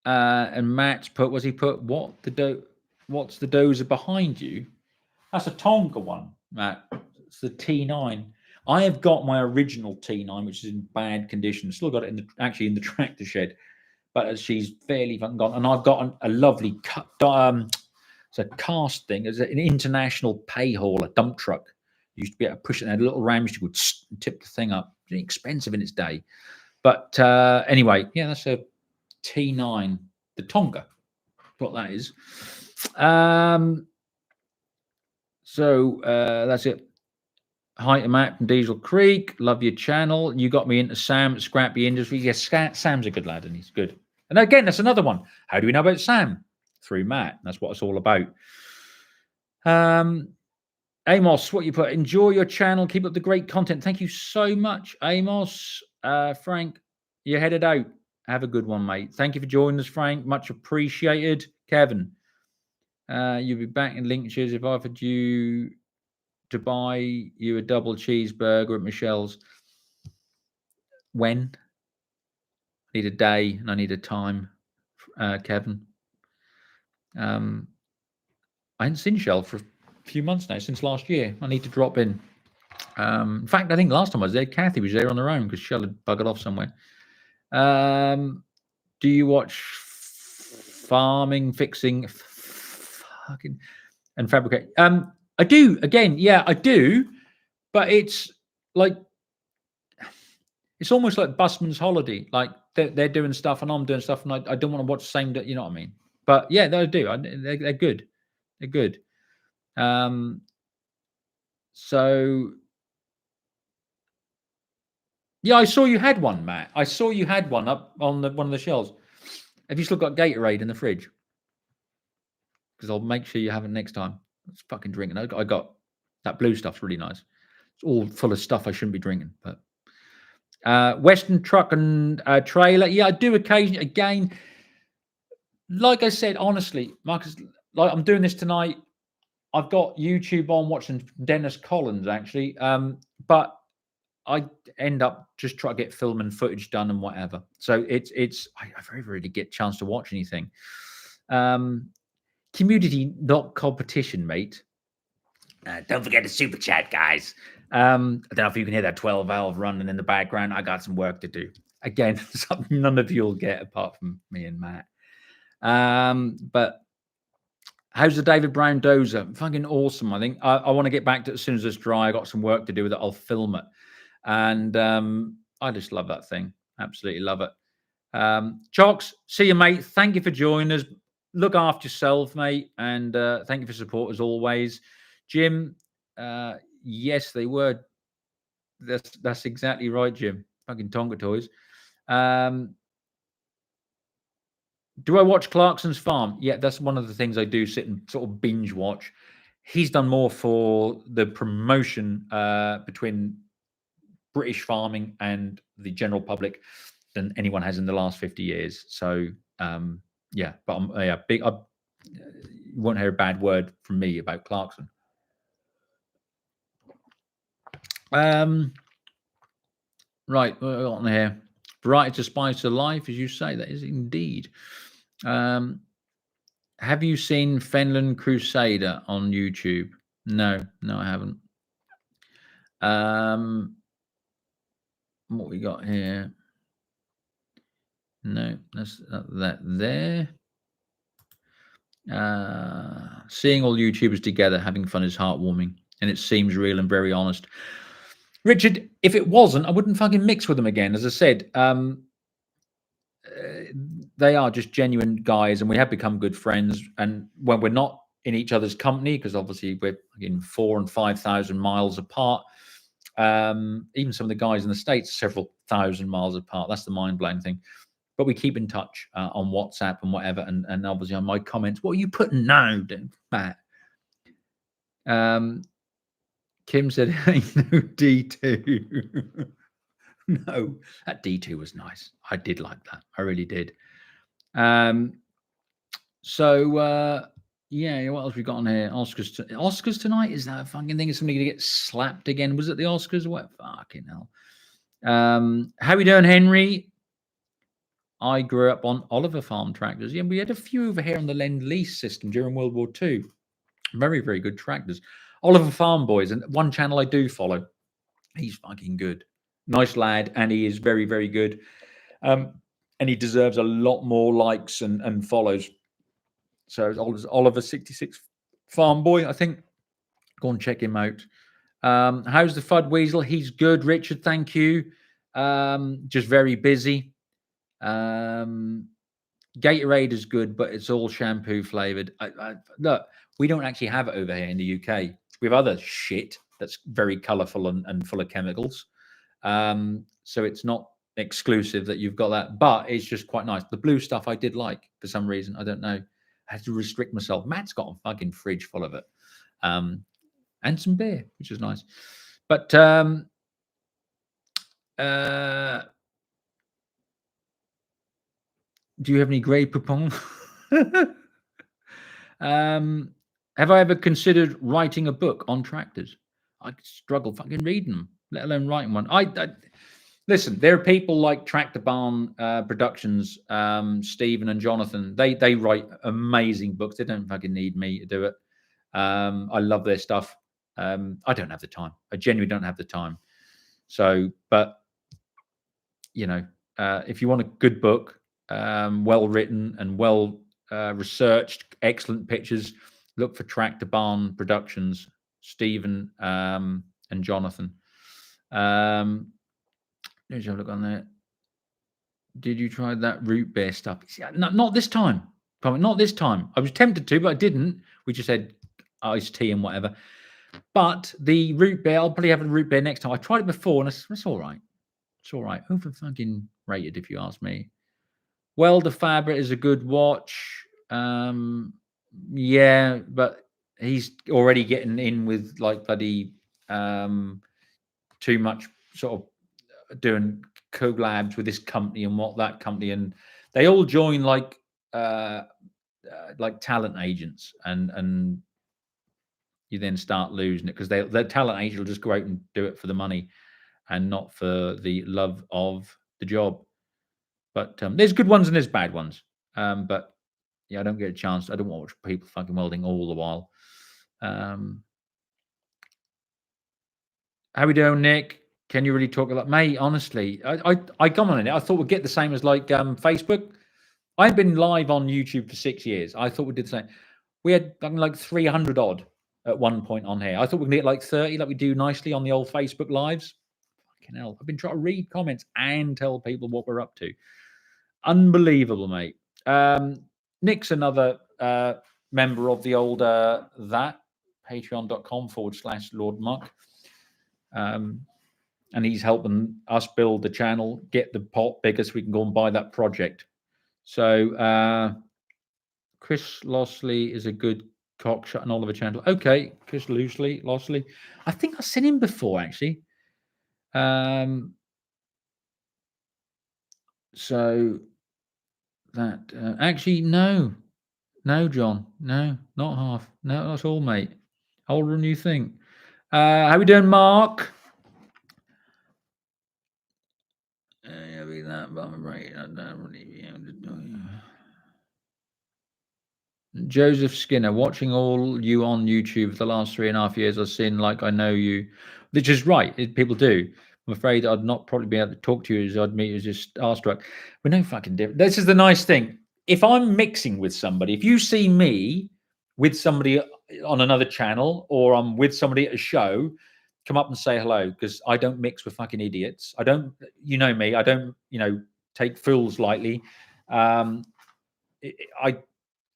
And Matt's put, what's the dozer behind you? That's a Tonka one, Matt. It's the T9. I have got my original T9, which is in bad condition. Still got it in the tractor shed, but she's fairly fucking gone. And I've got a lovely it's a cast thing. It's an international pay hauler dump truck. You used to be able to push it in a little ram. You would tip the thing up. It's expensive in its day, but anyway, yeah, that's a T9, the Tonka. What that is. So that's it. Hi to Matt from Diesel Creek. Love your channel. You got me into Sam at Scrappy Industries. Yes, Sam's a good lad and he's good. And again, that's another one. How do we know about Sam? Through Matt. That's what it's all about. Amos, what you put? Enjoy your channel. Keep up the great content. Thank you so much, Amos. Frank, you're headed out. Have a good one, mate. Thank you for joining us, Frank. Much appreciated. Kevin, you'll be back in Lincolnshire if I offered you to buy you a double cheeseburger at Michelle's. When? I need a day and I need a time, Kevin. I hadn't seen Shell for a few months now, since last year. I need to drop in. In fact, I think last time I was there, Kathy was there on her own because Shell had buggered off somewhere. Do you watch farming, fixing, fucking, and fabricate? I do. Again, yeah, I do. But it's like, it's almost like busman's holiday. Like they're doing stuff and I'm doing stuff, and I don't want to watch the same. You know what I mean? But yeah, I do. They're good. They're good. So yeah, I saw you had one, Matt. I saw you had one up on one of the shelves. Have you still got Gatorade in the fridge? Because I'll make sure you have it next time. It's fucking drinking. I got that blue stuff's really nice. It's all full of stuff I shouldn't be drinking. But Western Truck and Trailer. Yeah, I do occasionally. Again, like I said, honestly, Marcus, like I'm doing this tonight. I've got YouTube on watching Dennis Collins, actually. But I end up just trying to get film and footage done and whatever. So I very rarely get a chance to watch anything. Community, not competition, mate. Don't forget the super chat, guys. I don't know if you can hear that 12 valve running in the background. I got some work to do. Again, something none of you'll get apart from me and Matt. But how's the David Brown dozer? Fucking awesome. I think I want to get back to it as soon as it's dry. I got some work to do with it. I'll film it. And I just love that thing. Absolutely love it. Chocks, see you, mate. Thank you for joining us. Look after yourself, mate. And thank you for support as always. Jim, yes, they were. That's exactly right, Jim. Fucking Tonka toys. Do I watch Clarkson's Farm? Yeah, that's one of the things I do sit and sort of binge watch. he's done more for the promotion between British farming and the general public than anyone has in the last 50 years. So yeah, but yeah, big. You won't hear a bad word from me about Clarkson. Right, what have we got on here? Variety to spice of life, as you say, that is indeed. Have you seen Fenland Crusader on YouTube? No, I haven't. What we got here? No, that's that there. Seeing all YouTubers together having fun is heartwarming, and it seems real and very honest. Richard, if it wasn't, I wouldn't fucking mix with them again. As I said, they are just genuine guys, and we have become good friends. And when we're not in each other's company, because obviously we're in 4,000 and 5,000 miles apart, even some of the guys in the States, several thousand miles apart. That's the mind-blowing thing. But we keep in touch on WhatsApp and whatever, and obviously on my comments. What are you putting now, Matt? Kim said, "Ain't no D2." No, that D2 was nice. I did like that. I really did. So yeah, what else we got on here? Oscars tonight? Is that a fucking thing? Is somebody gonna get slapped again? Was it the Oscars? What fucking hell? How we doing, Henry? I grew up on Oliver Farm tractors. Yeah, we had a few over here on the Lend-Lease system during World War II. Very, very good tractors. Oliver Farm boys, and one channel I do follow. He's fucking good. Nice lad, and he is very, very good. And he deserves a lot more likes and follows. So Oliver 66 Farm Boy, I think. Go and check him out. How's the Fud Weasel? He's good, Richard. Thank you. Just very busy. Gatorade is good, but it's all shampoo flavored. Look, we don't actually have it over here in the UK. We have other shit that's very colourful and full of chemicals. So it's not exclusive that you've got that, but it's just quite nice. The blue stuff I did like for some reason. I don't know. I had to restrict myself. Matt's got a fucking fridge full of it. And some beer, which is nice. But do you have any Grey Poupon? Have I ever considered writing a book on tractors? I struggle fucking reading them, let alone writing one. I listen. There are people like Tractor Barn Productions, Stephen and Jonathan. They write amazing books. They don't fucking need me to do it. I love their stuff. I don't have the time. I genuinely don't have the time. So, but you know, if you want a good book, well written and well researched, excellent pictures, look for Tractor Barn Productions, Stephen and Jonathan. Let's have a look on there. Did you try that root beer stuff? Not this time. Probably not this time. I was tempted to, but I didn't. We just had iced tea and whatever. But the root beer, I'll probably have a root beer next time. I tried it before, and it's all right. It's all right. Over fucking rated, if you ask me. Well, the Fabric is a good watch. Yeah, but he's already getting in with like bloody too much sort of doing collabs with this company and what that company, and they all join like talent agents, and you then start losing it because their talent agent will just go out and do it for the money and not for the love of the job. But there's good ones and there's bad ones. But yeah, I don't get a chance. I don't watch people fucking welding all the while. How we doing, Nick? Can you really talk about, mate? Honestly, I come on it. I thought we'd get the same as like Facebook. I've been live on YouTube for 6 years. I thought we did the same. We had like 300 odd at one point on here. I thought we'd get like 30, like we do nicely on the old Facebook lives. Fucking hell. I've been trying to read comments and tell people what we're up to. Unbelievable, mate. Nick's another member of the old that patreon.com/Lord Muck. And he's helping us build the channel, get the pot bigger so we can go and buy that project. So Chris Lossley is a good Cockshut and Oliver Chandler. Okay, Chris Lossley. I think I've seen him before, actually. So that actually no, John, no, not half, no, not all, mate. Older than you think. How we doing, Mark? Joseph Skinner, watching all you on YouTube for the last 3.5 years, I've seen like I know you, which is right. People do. I'm afraid I'd not probably be able to talk to you as I'd meet you as just starstruck. We're no fucking different. This is the nice thing. If I'm mixing with somebody, if you see me with somebody on another channel or I'm with somebody at a show, come up and say hello because I don't mix with fucking idiots. I don't, you know me, I don't, take fools lightly. Um,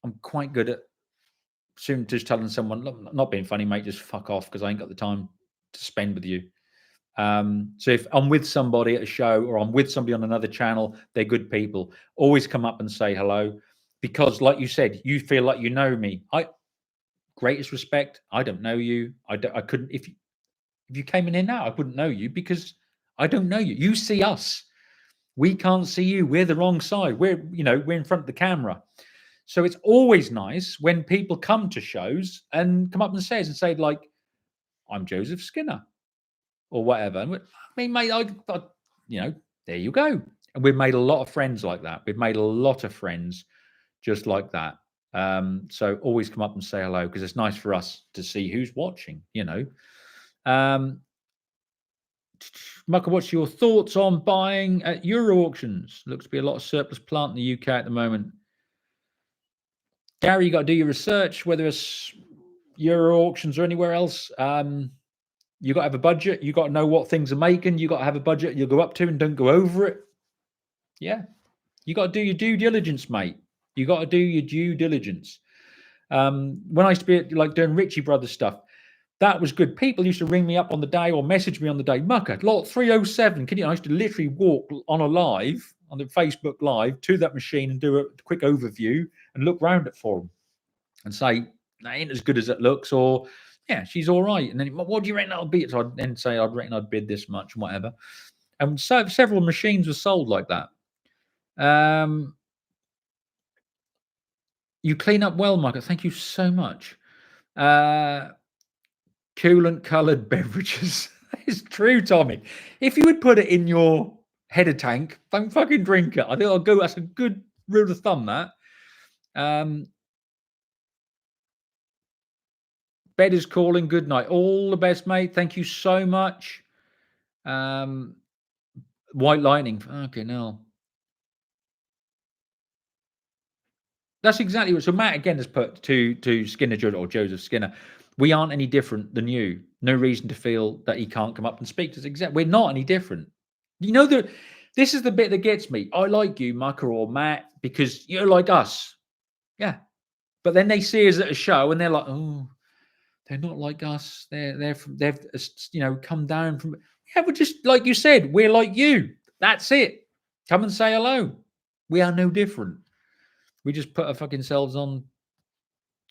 I'm quite good at soon just telling someone, "Look, not being funny, mate, just fuck off because I ain't got the time to spend with you." So if I'm with somebody at a show or I'm with somebody on another channel, they're good people. Always come up and say hello because, like you said, you feel like you know me. Greatest respect. I don't know you. I couldn't if you came in here now, I wouldn't know you because I don't know you. You see us. We can't see you. We're the wrong side. We're in front of the camera. So it's always nice when people come to shows and come up and say like, "I'm Joseph Skinner," or whatever. And I mean, mate, there you go. And we've made a lot of friends like that. We've made a lot of friends just like that. So always come up and say hello because it's nice for us to see who's watching. Muck, what's your thoughts on buying at Euro auctions? Looks to be a lot of surplus plant in the UK at the moment. Gary, you got to do your research, whether it's Euro auctions or anywhere else. You got to have a budget. You got to know what things are making. You got to have a budget you'll go up to and don't go over it. Yeah. You got to do your due diligence, mate. You got to do your due diligence. When I used to be like doing Ritchie Brothers stuff, that was good. People used to ring me up on the day or message me on the day. Mucker, lot 307. I used to literally walk on the Facebook Live to that machine and do a quick overview and look round it for them and say, that ain't as good as it looks, or yeah, she's all right. And then, what do you reckon that'll be? So I'd then say, I'd reckon I'd bid this much and whatever. And so several machines were sold like that. You clean up well, Michael. Thank you so much. Coolant coloured beverages. It's true, Tommy. If you would put it in your header tank, don't fucking drink it. I think I'll go. That's a good rule of thumb, that. Bed is calling. Good night. All the best, mate. Thank you so much. White lightning. Fucking hell. That's exactly what. So Matt again has put to Skinner or Joseph Skinner. We aren't any different than you. No reason to feel that he can't come up and speak to us. We're not any different. You know that this is the bit that gets me. I like you, Mucker or Matt, because you're like us. Yeah. But then they see us at a show and they're like, oh, they're not like us. They've come down from. Yeah, but just like you said, we're like you. That's it. Come and say hello. We are no different. We just put our fucking selves on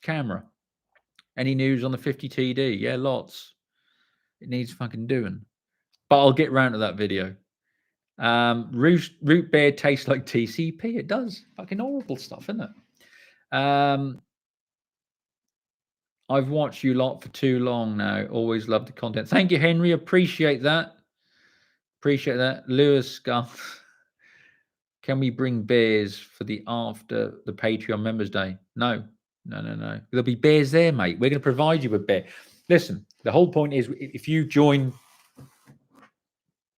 camera. Any news on the 50 TD? Yeah, lots. It needs fucking doing. But I'll get round to that video. Root beer tastes like TCP. It does. Fucking horrible stuff, isn't it? I've watched you lot for too long now. Always love the content. Thank you, Henry. Appreciate that. Lewis Scuff. Can we bring beers for the after the Patreon Members Day? No. There'll be beers there, mate. We're going to provide you with beer. Listen, the whole point is if you join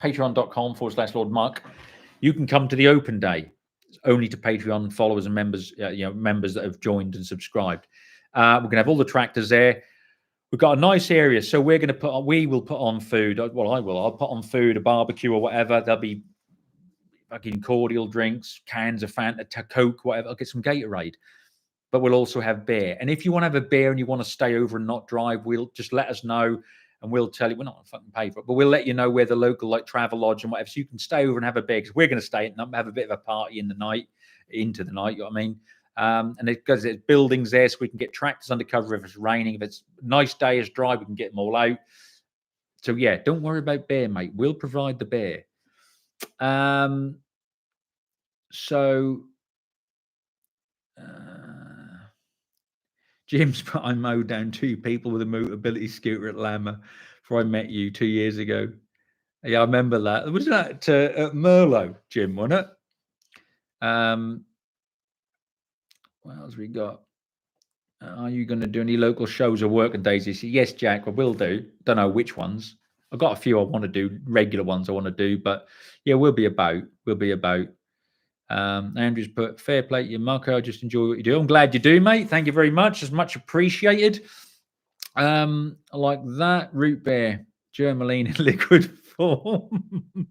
patreon.com/Lord Muck, you can come to the open day. It's only to Patreon followers and members, members that have joined and subscribed. We're going to have all the tractors there. We've got a nice area, so we will put on food. Well, I will. I'll put on food, a barbecue or whatever. There'll be fucking cordial drinks, cans of Fanta, Coke, whatever. I'll get some Gatorade. But we'll also have beer. And if you want to have a beer and you want to stay over and not drive, we'll just let us know and we'll tell you. We're not going to fucking pay for it, but we'll let you know where the local travel lodge and whatever, so you can stay over and have a beer, because we're going to stay and have a bit of a party into the night, you know what I mean? And because there's buildings there, so we can get tractors undercover if it's raining. If it's a nice day, it's dry, we can get them all out. So yeah, don't worry about beer, mate. We'll provide the beer. So Jim's put, I mowed down 2 people with a mobility scooter at Lama before I met you 2 years ago. Yeah, I remember that. Was that at Merlot, Jim, wasn't it? What else we got? Are you going to do any local shows or working days this year? Yes, Jack, I will do. Don't know which ones. I've got a few I want to do, regular ones I want to do, but yeah, we'll be about. Andrew's put, fair play to you, Muck. I just enjoy what you do. I'm glad you do, mate. Thank you very much. It's much appreciated. I like that. Root beer, Germaline in liquid form.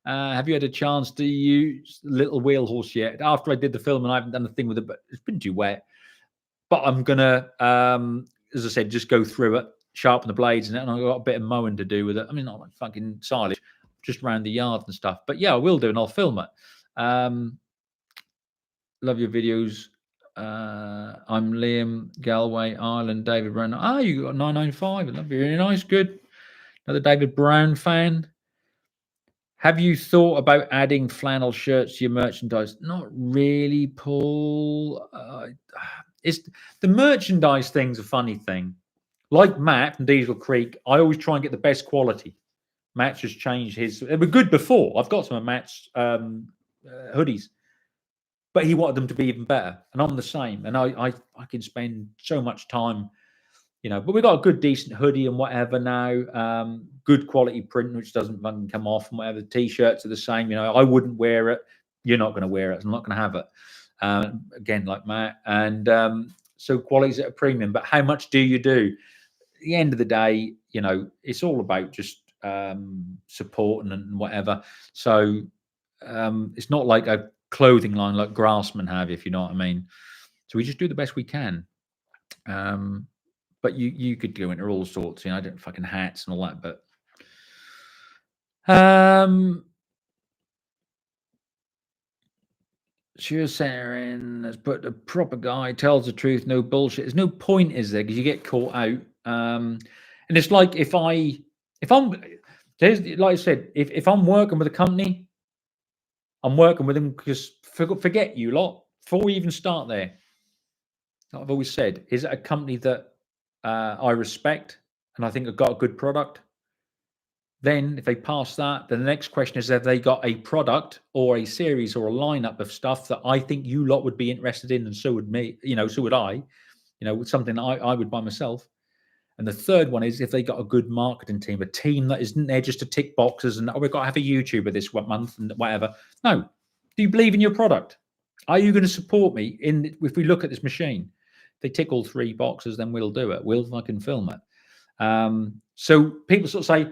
Have you had a chance to use Little Wheel Horse yet? After I did the film, and I haven't done a thing with it, but it's been too wet. But I'm gonna, as I said, just go through it, sharpen the blades, and I've got a bit of mowing to do with it. I mean, not like fucking silage, just around the yard and stuff. But yeah, I will do, and I'll film it. Love your videos. I'm Liam Galway, Ireland. David Brown. You got 995. I love you. Very nice. Good. Another David Brown fan. Have you thought about adding flannel shirts to your merchandise? Not really, Paul. It's the merchandise thing's a funny thing. Like Matt from Diesel Creek, I always try and get the best quality. Matt's just changed his. They were good before. I've got some of Matt's hoodies, but he wanted them to be even better, and I'm the same. And I can spend so much time, But we got a good, decent hoodie and whatever now. Good quality print, which doesn't fucking come off, and whatever. The t-shirts are the same. I wouldn't wear it. You're not going to wear it. I'm not going to have it. Again, like Matt, and so quality's at a premium. But how much do you do? At the end of the day, it's all about just supporting and whatever. So it's not like a clothing line like Grassman have, if you know what I mean. So we just do the best we can. But you could go into all sorts, I don't fucking hats and all that, but sure, Sarah, but a proper guy tells the truth, no bullshit. There's no point, is there? Because you get caught out. And it's like if I'm like I said, if I'm working with a company, I'm working with them because forget you lot before we even start there. Like I've always said, is it a company that I respect and I think I've got a good product? Then if they pass that, then the next question is, have they got a product or a series or a lineup of stuff that I think you lot would be interested in, and so would me, so would I, with something that I would buy myself. And the third one is if they got a good marketing team, a team that isn't there just to tick boxes and, we've got to have a YouTuber this month and whatever. No. Do you believe in your product? Are you going to support me if we look at this machine? If they tick all 3 boxes, then we'll do it. We'll fucking film it. So people sort of say,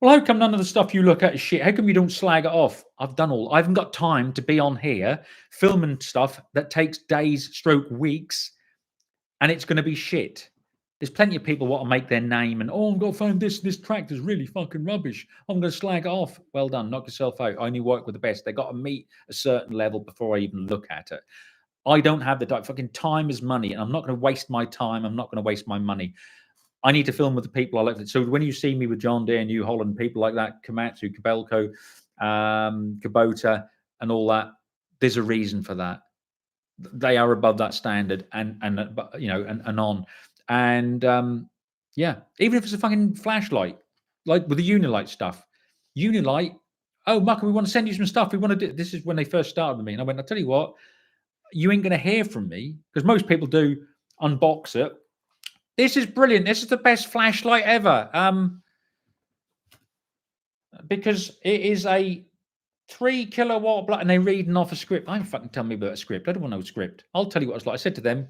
well, how come none of the stuff you look at is shit? How come you don't slag it off? I've done all. I haven't got time to be on here filming stuff that takes days, weeks, and it's going to be shit. There's plenty of people want to make their name and, I've got to find this tractor's really fucking rubbish. I'm going to slag it off. Well done. Knock yourself out. I only work with the best. They got to meet a certain level before I even look at it. I don't have the time. Fucking time is money, and I'm not going to waste my time. I'm not going to waste my money. I need to film with the people I like. So when you see me with John Deere, New Holland, people like that, Komatsu, Kobelco, Kubota, and all that, there's a reason for that. They are above that standard, and on. And yeah, even if it's a fucking flashlight, like with the Unilight stuff. Unilight, Muck, we want to send you some stuff. We want to do. This is when they first started with me, and I went, I'll tell you what, you ain't going to hear from me, because most people do unbox it. This is brilliant. This is the best flashlight ever. Because it is a 3 kilowatt and they're reading off a script. I don't fucking tell me about a script. I don't want no script. I'll tell you what it's like. I said to them,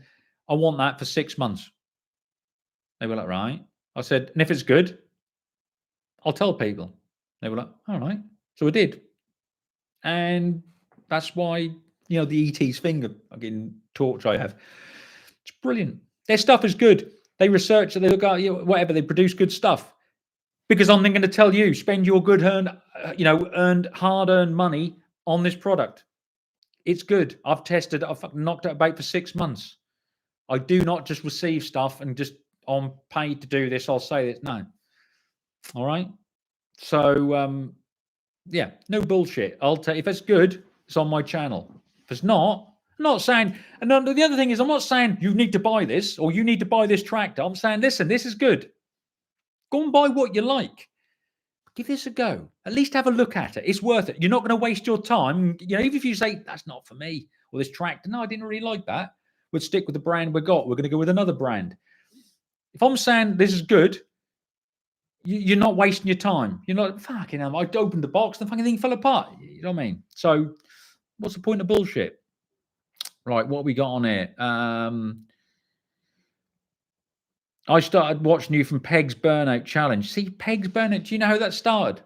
I want that for 6 months. They were like, right. I said, and if it's good, I'll tell people. They were like, all right. So I did. And that's why, the ET's finger fucking torch I have. It's brilliant. Their stuff is good. They research it, they look at whatever, they produce good stuff. Because I'm then going to tell you, spend your good earned hard-earned money on this product. It's good. I've tested. I've fucking knocked it about for 6 months. I do not just receive stuff and just on paid to do this. I'll say this. No. All right. So yeah, no bullshit. I'll tell if it's good, it's on my channel. If it's not, I'm not saying. And then the other thing is, I'm not saying you need to buy this or you need to buy this tractor. I'm saying, listen, this is good. Go and buy what you like. Give this a go. At least have a look at it. It's worth it. You're not going to waste your time. You know, even if you say that's not for me or this tractor, no, I didn't really like that. We'll stick with the brand we got. We're going to go with another brand. If I'm saying this is good, you're not wasting your time. You're not fucking hell. I opened the box, the fucking thing fell apart. You know what I mean? So, what's the point of bullshit? Right, what we got on here? I started watching you from Peg's Burnout Challenge. See, Peg's Burnout. Do you know how that started?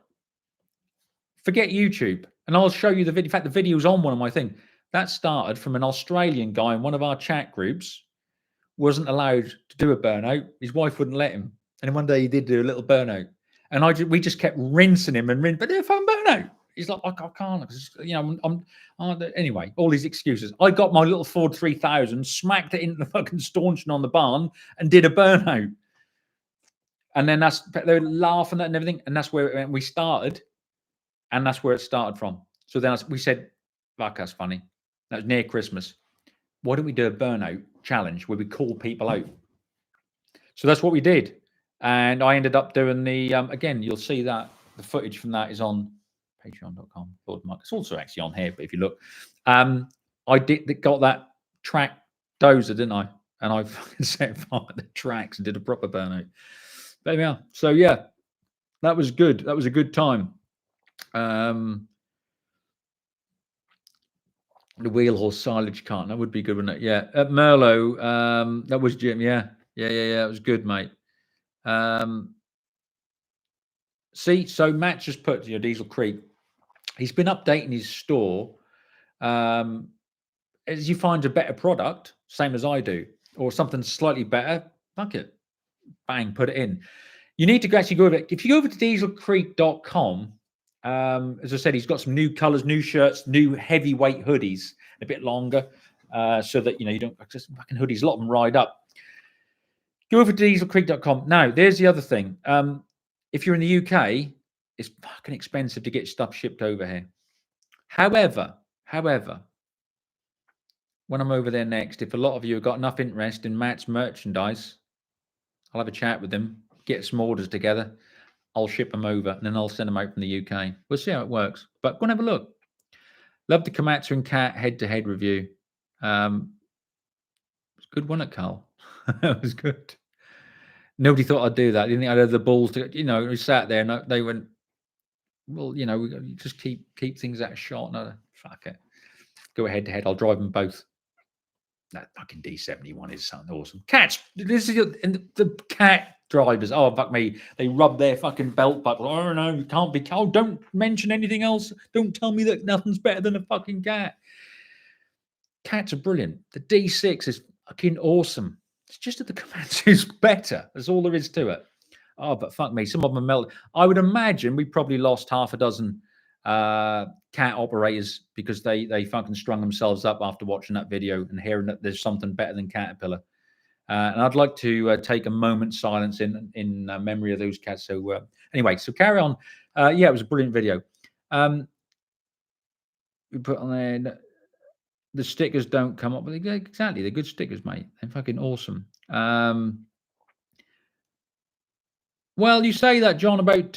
Forget YouTube, and I'll show you the video. In fact, the video's on one of my things. That started from an Australian guy in one of our chat groups. Wasn't allowed to do a burnout. His wife wouldn't let him. And then one day he did do a little burnout. And we just kept rinsing him and rinsing, but if I'm burnout. He's like, I can't, you know, anyway, all these excuses. I got my little Ford 3000, smacked it into the fucking stanchion on the barn and did a burnout. And then they were laughing at it and everything. And that's where we started. And that's where it started from. So then we said, fuck, that's funny. That was near Christmas. Why don't we do a burnout challenge where we call people out? So that's what we did. And I ended up doing the, again, you'll see that the footage from that is on patreon.com/Muck. It's also actually on here, but if you look, I got that track dozer, didn't I? And I fucking set fire to the tracks and did a proper burnout. But yeah, so yeah, that was good. That was a good time. The wheel horse silage cart, that would be good, wouldn't it? Yeah. At Merlot, that was Jim. Yeah. It was good, mate. See, so Matt just put Diesel Creek. He's been updating his store as you find a better product, same as I do, or something slightly better. Fuck it, bang, put it in. You need to actually go over it. If you go over to dieselcreek.com, as I said, he's got some new colors, new shirts, new heavyweight hoodies, a bit longer, so that you don't just fucking hoodies. A lot of them ride up. Go over to dieselcreek.com. Now, there's the other thing. If you're in the UK, it's fucking expensive to get stuff shipped over here. However, when I'm over there next, if a lot of you have got enough interest in Matt's merchandise, I'll have a chat with him, get some orders together. I'll ship them over, and then I'll send them out from the UK. We'll see how it works. But go and have a look. Love the Komatsu and Cat head-to-head review. It was good, wasn't it, Carl? It was good. Nobody thought I'd do that. Didn't think I'd have the balls to, we sat there and they went, well, we just keep things out of shot. No, fuck it. Go head to head. I'll drive them both. That fucking D71 is something awesome. Cats. This is the cat drivers. Oh, fuck me. They rub their fucking belt buckle. Oh, no, you can't be. Oh, don't mention anything else. Don't tell me that nothing's better than a fucking cat. Cats are brilliant. The D6 is fucking awesome. It's just that the Komatsu's better. That's all there is to it. Oh, but fuck me. Some of them are melted. I would imagine we probably lost half a dozen cat operators because they fucking strung themselves up after watching that video and hearing that there's something better than Caterpillar. And I'd like to take a moment's silence in memory of those cats. So anyway, so carry on. Yeah, it was a brilliant video. We put on there. The stickers don't come up, but exactly, they're good stickers, mate. They're fucking awesome. Well, you say that, John, about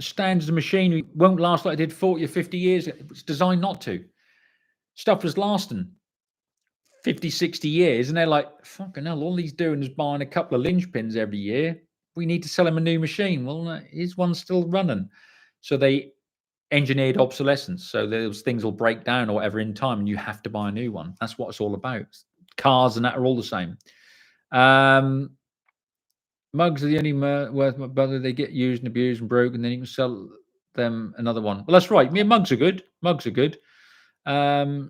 standards of machinery won't last like it did 40 or 50 years. It's designed not to. Stuff was lasting 50, 60 years, and they're like, fucking hell, all he's doing is buying a couple of linchpins every year. We need to sell him a new machine. Well, his one's still running. So they engineered obsolescence. So those things will break down or whatever in time, and you have to buy a new one. That's what it's all about. Cars and that are all the same. Mugs are the only worth my brother. They get used and abused and broken, then you can sell them another one. Well, that's right. Mugs are good. Mugs are good. Well,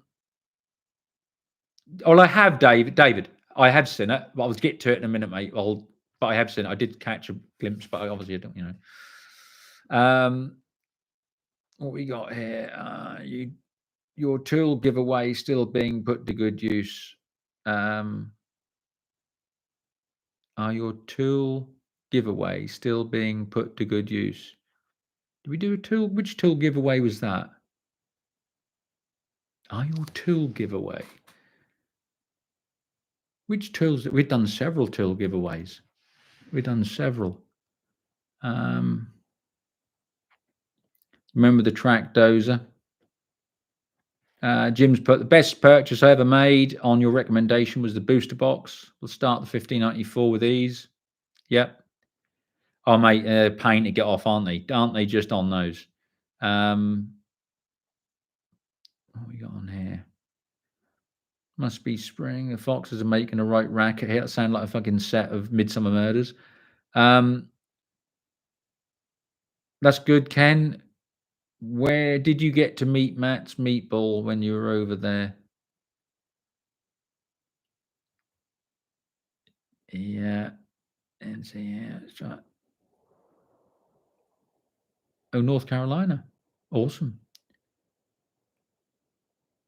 I have, David. I have seen it, but I'll get to it in a minute, mate. But I have seen it. I did catch a glimpse, but obviously I don't, what we got here? Your tool giveaway still being put to good use. Are your tool giveaway still being put to good use? Did we do a tool? Which tool giveaway was that? Are your tool giveaway? Which tools? We've done several tool giveaways. We've done several. Remember the track dozer? Jim's put the best purchase I ever made on your recommendation was the booster box. We'll start the 1594 with these. Yep. Oh, mate, pain to get off, aren't they? Aren't they just on those? What we got on here? Must be spring. The foxes are making a right racket here. That sound like a fucking set of Midsummer Murders. That's good, Ken. Where did you get to meet Matt's meatball when you were over there? Yeah. And so, yeah, that's right. Oh, North Carolina. Awesome.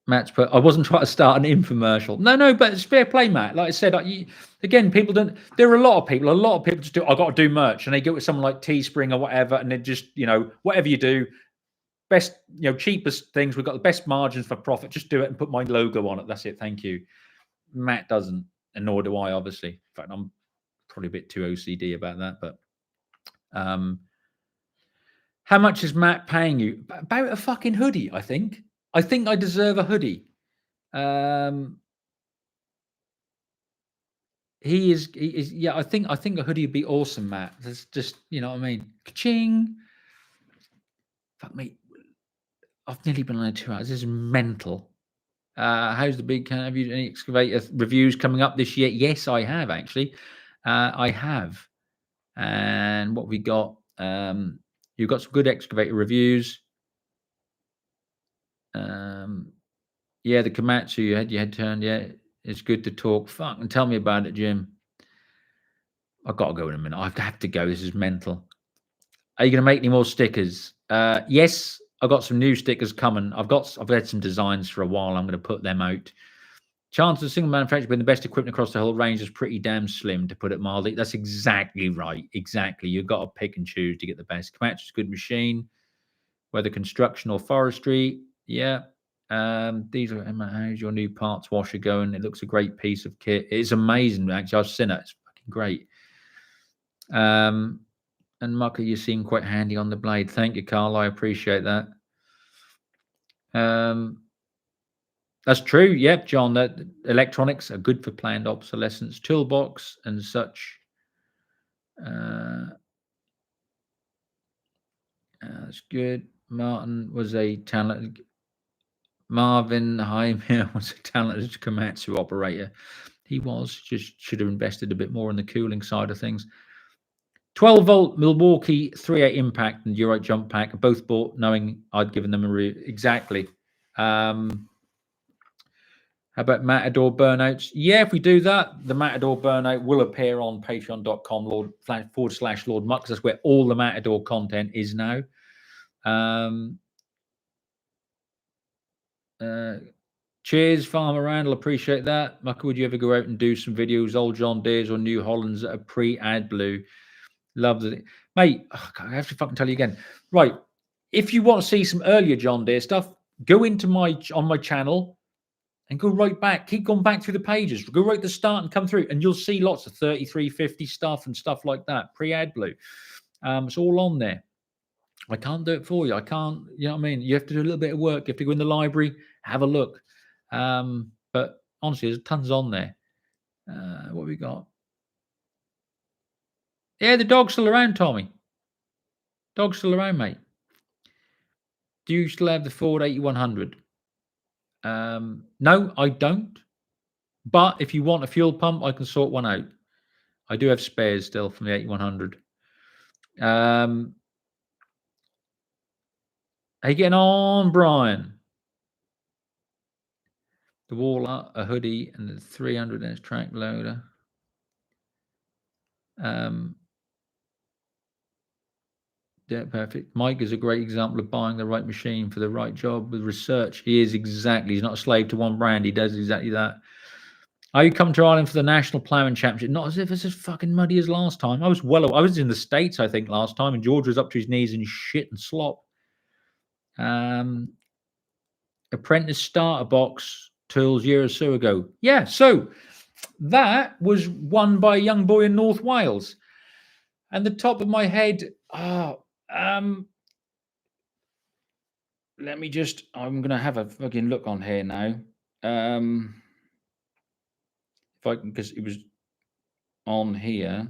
Matt's put, I wasn't trying to start an infomercial. No, but it's fair play, Matt. Like I said, again, people don't, there are a lot of people just do, I got to do merch, and they go with someone like Teespring or whatever, and they just, whatever you do, best, cheapest things, we've got the best margins for profit, just do it and put my logo on it. That's it. Thank you. Matt doesn't, and nor do I, obviously. In fact, I'm probably a bit too OCD about that, but how much is Matt paying you? About a fucking hoodie, I think. I think I deserve a hoodie. He is. Yeah, I think a hoodie would be awesome, Matt. That's just, you know what I mean. Ka-ching. Fuck me. I've nearly been on there 2 hours. This is mental. How's the big can? Have you any excavator reviews coming up this year? Yes, I have actually. I have. And what we got? You've got some good excavator reviews. Yeah, the Komatsu you had your head turned. Yeah, it's good to talk. Fuck, and tell me about it, Jim. I've got to go in a minute. I have to go. This is mental. Are you going to make any more stickers? Yes, I've got some new stickers coming. I've had some designs for a while. I'm going to put them out. Chance of single manufacturer being the best equipment across the whole range is pretty damn slim, to put it mildly. That's exactly right. Exactly. You've got to pick and choose to get the best. Komatsu's a good machine, whether construction or forestry. Yeah. These are, how's your new parts washer going? It looks a great piece of kit. It's amazing, actually. I've seen it. It's fucking great. And Muck, you seem quite handy on the blade. Thank you, Carl. I appreciate that. That's true. Yep, John. That electronics are good for planned obsolescence. Toolbox and such. That's good. Marvin Jaime was a talented Komatsu operator. He was. Just should have invested a bit more in the cooling side of things. 12-volt Milwaukee 3.8 impact and Durite jump pack, both bought knowing I'd given them a review. Exactly. How about Matador burnouts? Yeah, if we do that, the Matador burnout will appear on patreon.com /Lord Muck. That's where all the Matador content is now. Cheers, Farmer Randall. Appreciate that. Muck, would you ever go out and do some videos, old John Deere's or New Hollands that are pre-ad blue? Love it. Mate, I have to fucking tell you again. Right. If you want to see some earlier John Deere stuff, go into my channel and go right back. Keep going back through the pages. Go right to the start and come through, and you'll see lots of 3350 stuff and stuff like that. Pre-ad blue. It's all on there. I can't do it for you. I can't, you know what I mean? You have to do a little bit of work. You have to go in the library, have a look. But honestly, there's tons on there. What we got? Yeah, the dog's still around, Tommy. Dog's still around, mate. Do you still have the Ford 8100? No, I don't. But if you want a fuel pump, I can sort one out. I do have spares still from the 8100. How you getting on, Brian? The wall, a hoodie, and the 300-inch track loader. Yeah, perfect. Mike is a great example of buying the right machine for the right job with research. He is exactly. He's not a slave to one brand. He does exactly that. Are you come to Ireland for the National Ploughing Championship? Not as if it's as fucking muddy as last time. I was in the States, I think, last time, and George was up to his knees in shit and slop. Apprentice starter box tools year or so ago. Yeah, so that was won by a young boy in North Wales. And the top of my head, let me just, I'm going to have a fucking look on here now. If I can, because it was on here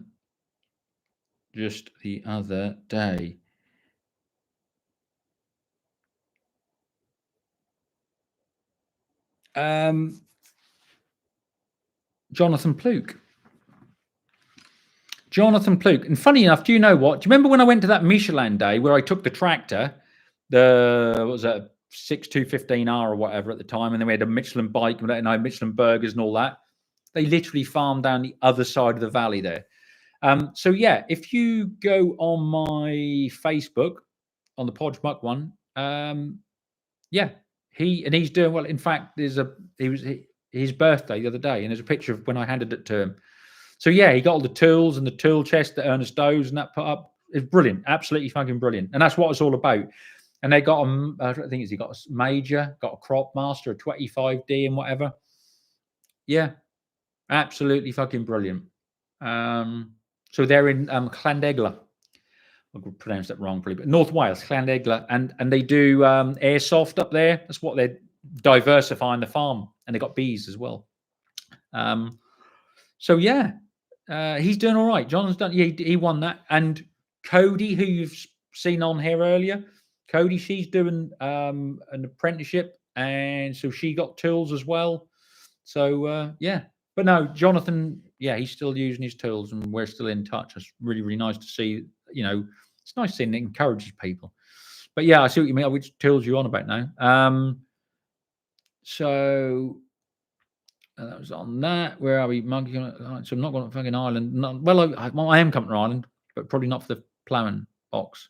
just the other day. Jonathan Pluke. And funny enough, do you know what? Do you remember when I went to that Michelin day where I took the tractor, what was that, 6-2-15R or whatever at the time, and then we had a Michelin bike and I had Michelin burgers and all that. They literally farmed down the other side of the valley there. So yeah, if you go on my Facebook, on the Podge Muck one, yeah, he's doing well. In fact, his birthday the other day, and there's a picture of when I handed it to him. So yeah, he got all the tools and the tool chest that Ernest Does and that put up. It's brilliant, absolutely fucking brilliant, and that's what it's all about. And they got I think he got a major, got a crop master, a 25D and whatever. Yeah, absolutely fucking brilliant. So they're in Llandegla. I pronounced that wrong, probably, but North Wales, Llandegla, and they do airsoft up there. That's what they're diversifying the farm, and they got bees as well. So yeah, he's doing all right. John's done. He won that, and Cody, who you've seen on here earlier, Cody, she's doing an apprenticeship, and so she got tools as well. So yeah, but no, Jonathan, yeah, he's still using his tools, and we're still in touch. It's really, really nice to see. You know, it's nice seeing it encourages people. But yeah, I see what you mean. Which tools you on about now? So that was on that. Where are we? So I'm not going to fucking Ireland. I am coming to Ireland, but probably not for the ploughing box.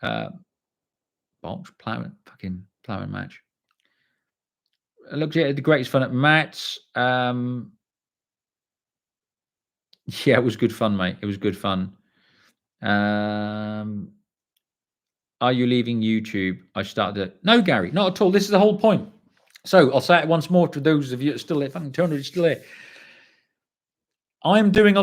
Fucking ploughing match. I looked at the greatest fun at Matt's. Yeah, it was good fun, mate. It was good fun. Are you leaving YouTube? I started it. No, Gary, not at all. This is the whole point. So I'll say it once more to those of you that are still there. Fucking 200 is still there. I'm doing a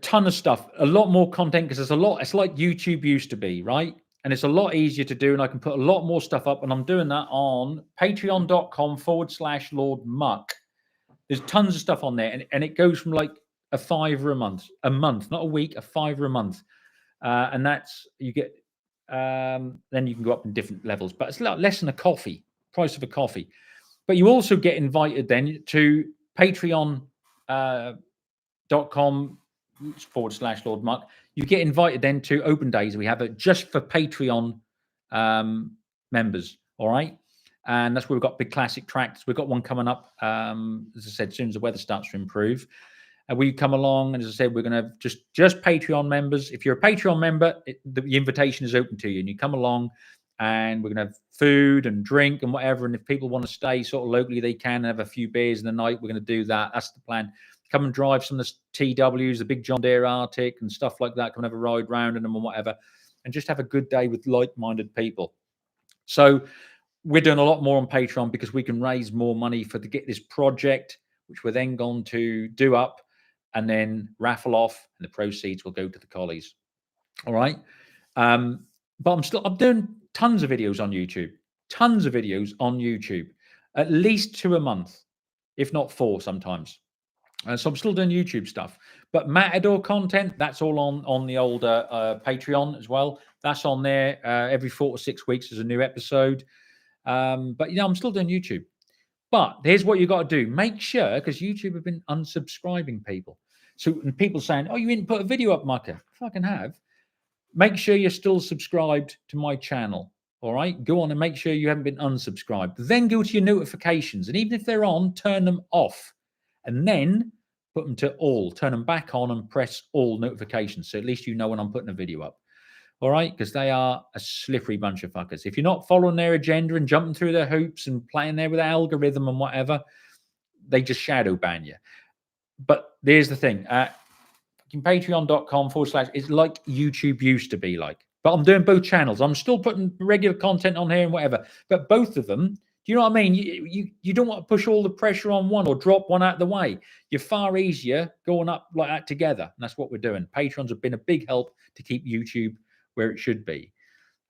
ton of stuff, a lot more content, because there's a lot. It's like YouTube used to be, right? And it's a lot easier to do, and I can put a lot more stuff up. And I'm doing that on patreon.com/Lord Muck. There's tons of stuff on there, and it goes from like a $5 a month, not a week, a $5 a month. And that's, you get, then you can go up in different levels, but it's a lot less than a coffee, price of a coffee. But you also get invited then to patreon.com/Lord Muck. You get invited then to open days we have it just for Patreon members. All right. And that's where we've got big classic tracks. We've got one coming up, as I said, as soon as the weather starts to improve. And we come along, and as I said, we're going to have just Patreon members. If you're a Patreon member, the invitation is open to you, and you come along, and we're going to have food and drink and whatever. And if people want to stay sort of locally, they can have a few beers in the night. We're going to do that. That's the plan. Come and drive some of the TWs, the big John Deere Arctic and stuff like that. Come and have a ride round in them and whatever, and just have a good day with like-minded people. So we're doing a lot more on Patreon because we can raise more money to get this project, which we're then going to do up and then raffle off, and the proceeds will go to the collies. All right. But I'm doing tons of videos on YouTube, at least 2 a month, if not 4 sometimes. So I'm still doing YouTube stuff, but Matador content, that's all on the older Patreon as well. That's on there every 4 to 6 weeks. There's a new episode. But I'm still doing YouTube. But here's what you got to do. Make sure, because YouTube have been unsubscribing people. So, and people saying, oh, you didn't put a video up, Mucker. Fucking have. Make sure you're still subscribed to my channel. All right. Go on and make sure you haven't been unsubscribed. Then go to your notifications. And even if they're on, turn them off. And then put them to all. Turn them back on and press all notifications. So at least you know when I'm putting a video up. All right, because they are a slippery bunch of fuckers. If you're not following their agenda and jumping through their hoops and playing there with the algorithm and whatever, they just shadow ban you. But there's the thing. Patreon.com/. It's like YouTube used to be like. But I'm doing both channels. I'm still putting regular content on here and whatever. But both of them, do you know what I mean? You don't want to push all the pressure on one or drop one out of the way. You're far easier going up like that together. And that's what we're doing. Patrons have been a big help to keep YouTube where it should be.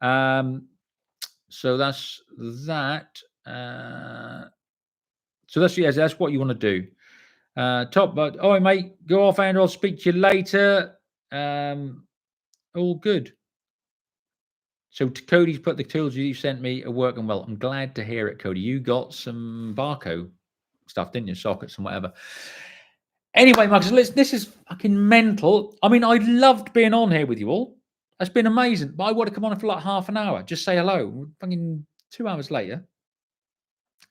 So that's that. So that's what you want to do. Top, but mate, go off, Andrew. I'll speak to you later. All good. So Cody's put the tools you sent me are working well. I'm glad to hear it, Cody. You got some Barco stuff, didn't you? Sockets and whatever. Anyway, Marcus, this is fucking mental. I mean, I loved being on here with you all. That's been amazing. But I want to come on for like half an hour, just say hello. Fucking 2 hours later,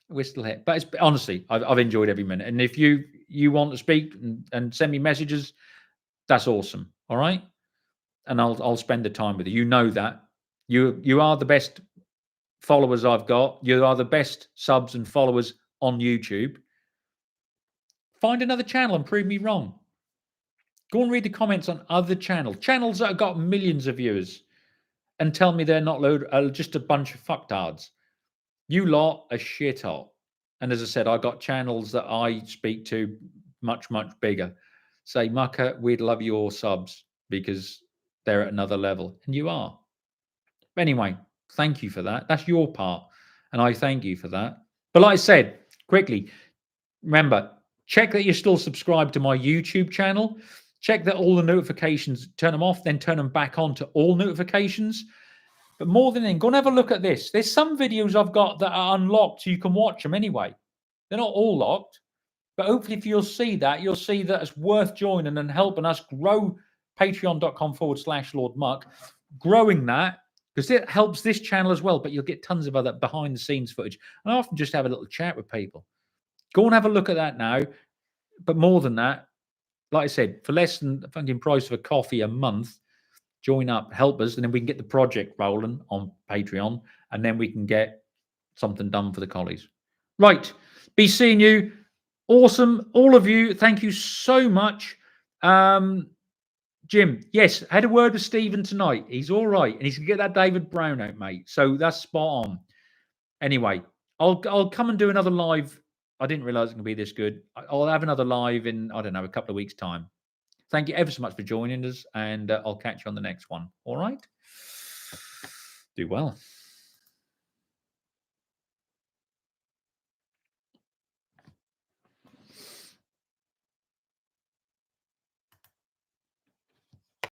we're still here. But it's honestly, I've enjoyed every minute. And if you want to speak and send me messages, that's awesome. All right, and I'll spend the time with you. You know that you are the best followers I've got. You are the best subs and followers on YouTube. Find another channel and prove me wrong. Go and read the comments on other channels that have got millions of viewers, and tell me they're not just a bunch of fucktards. You lot are shit hot. And as I said, I got channels that I speak to much, much bigger. Say, Mucker, we'd love your subs because they're at another level. And you are. But anyway, thank you for that. That's your part. And I thank you for that. But like I said, quickly, remember, check that you're still subscribed to my YouTube channel. Check that all the notifications, turn them off, then turn them back on to all notifications. But more than anything, go and have a look at this. There's some videos I've got that are unlocked, so you can watch them anyway. They're not all locked. But hopefully, if you'll see that it's worth joining and helping us grow patreon.com/Lord Muck, growing that, because it helps this channel as well. But you'll get tons of other behind the scenes footage. And I often just have a little chat with people. Go and have a look at that now. But more than that, like I said, for less than the fucking price of a coffee a month, join up, help us, and then we can get the project rolling on Patreon, and then we can get something done for the collies. Right. Be seeing you. Awesome. All of you. Thank you so much. Jim, yes, I had a word with Stephen tonight. He's all right. And he's going to get that David Brown out, mate. So that's spot on. Anyway, I'll come and do another live. I didn't realize it's going to be this good. I'll have another live in, I don't know, a couple of weeks' time. Thank you ever so much for joining us, and I'll catch you on the next one. All right? Do well.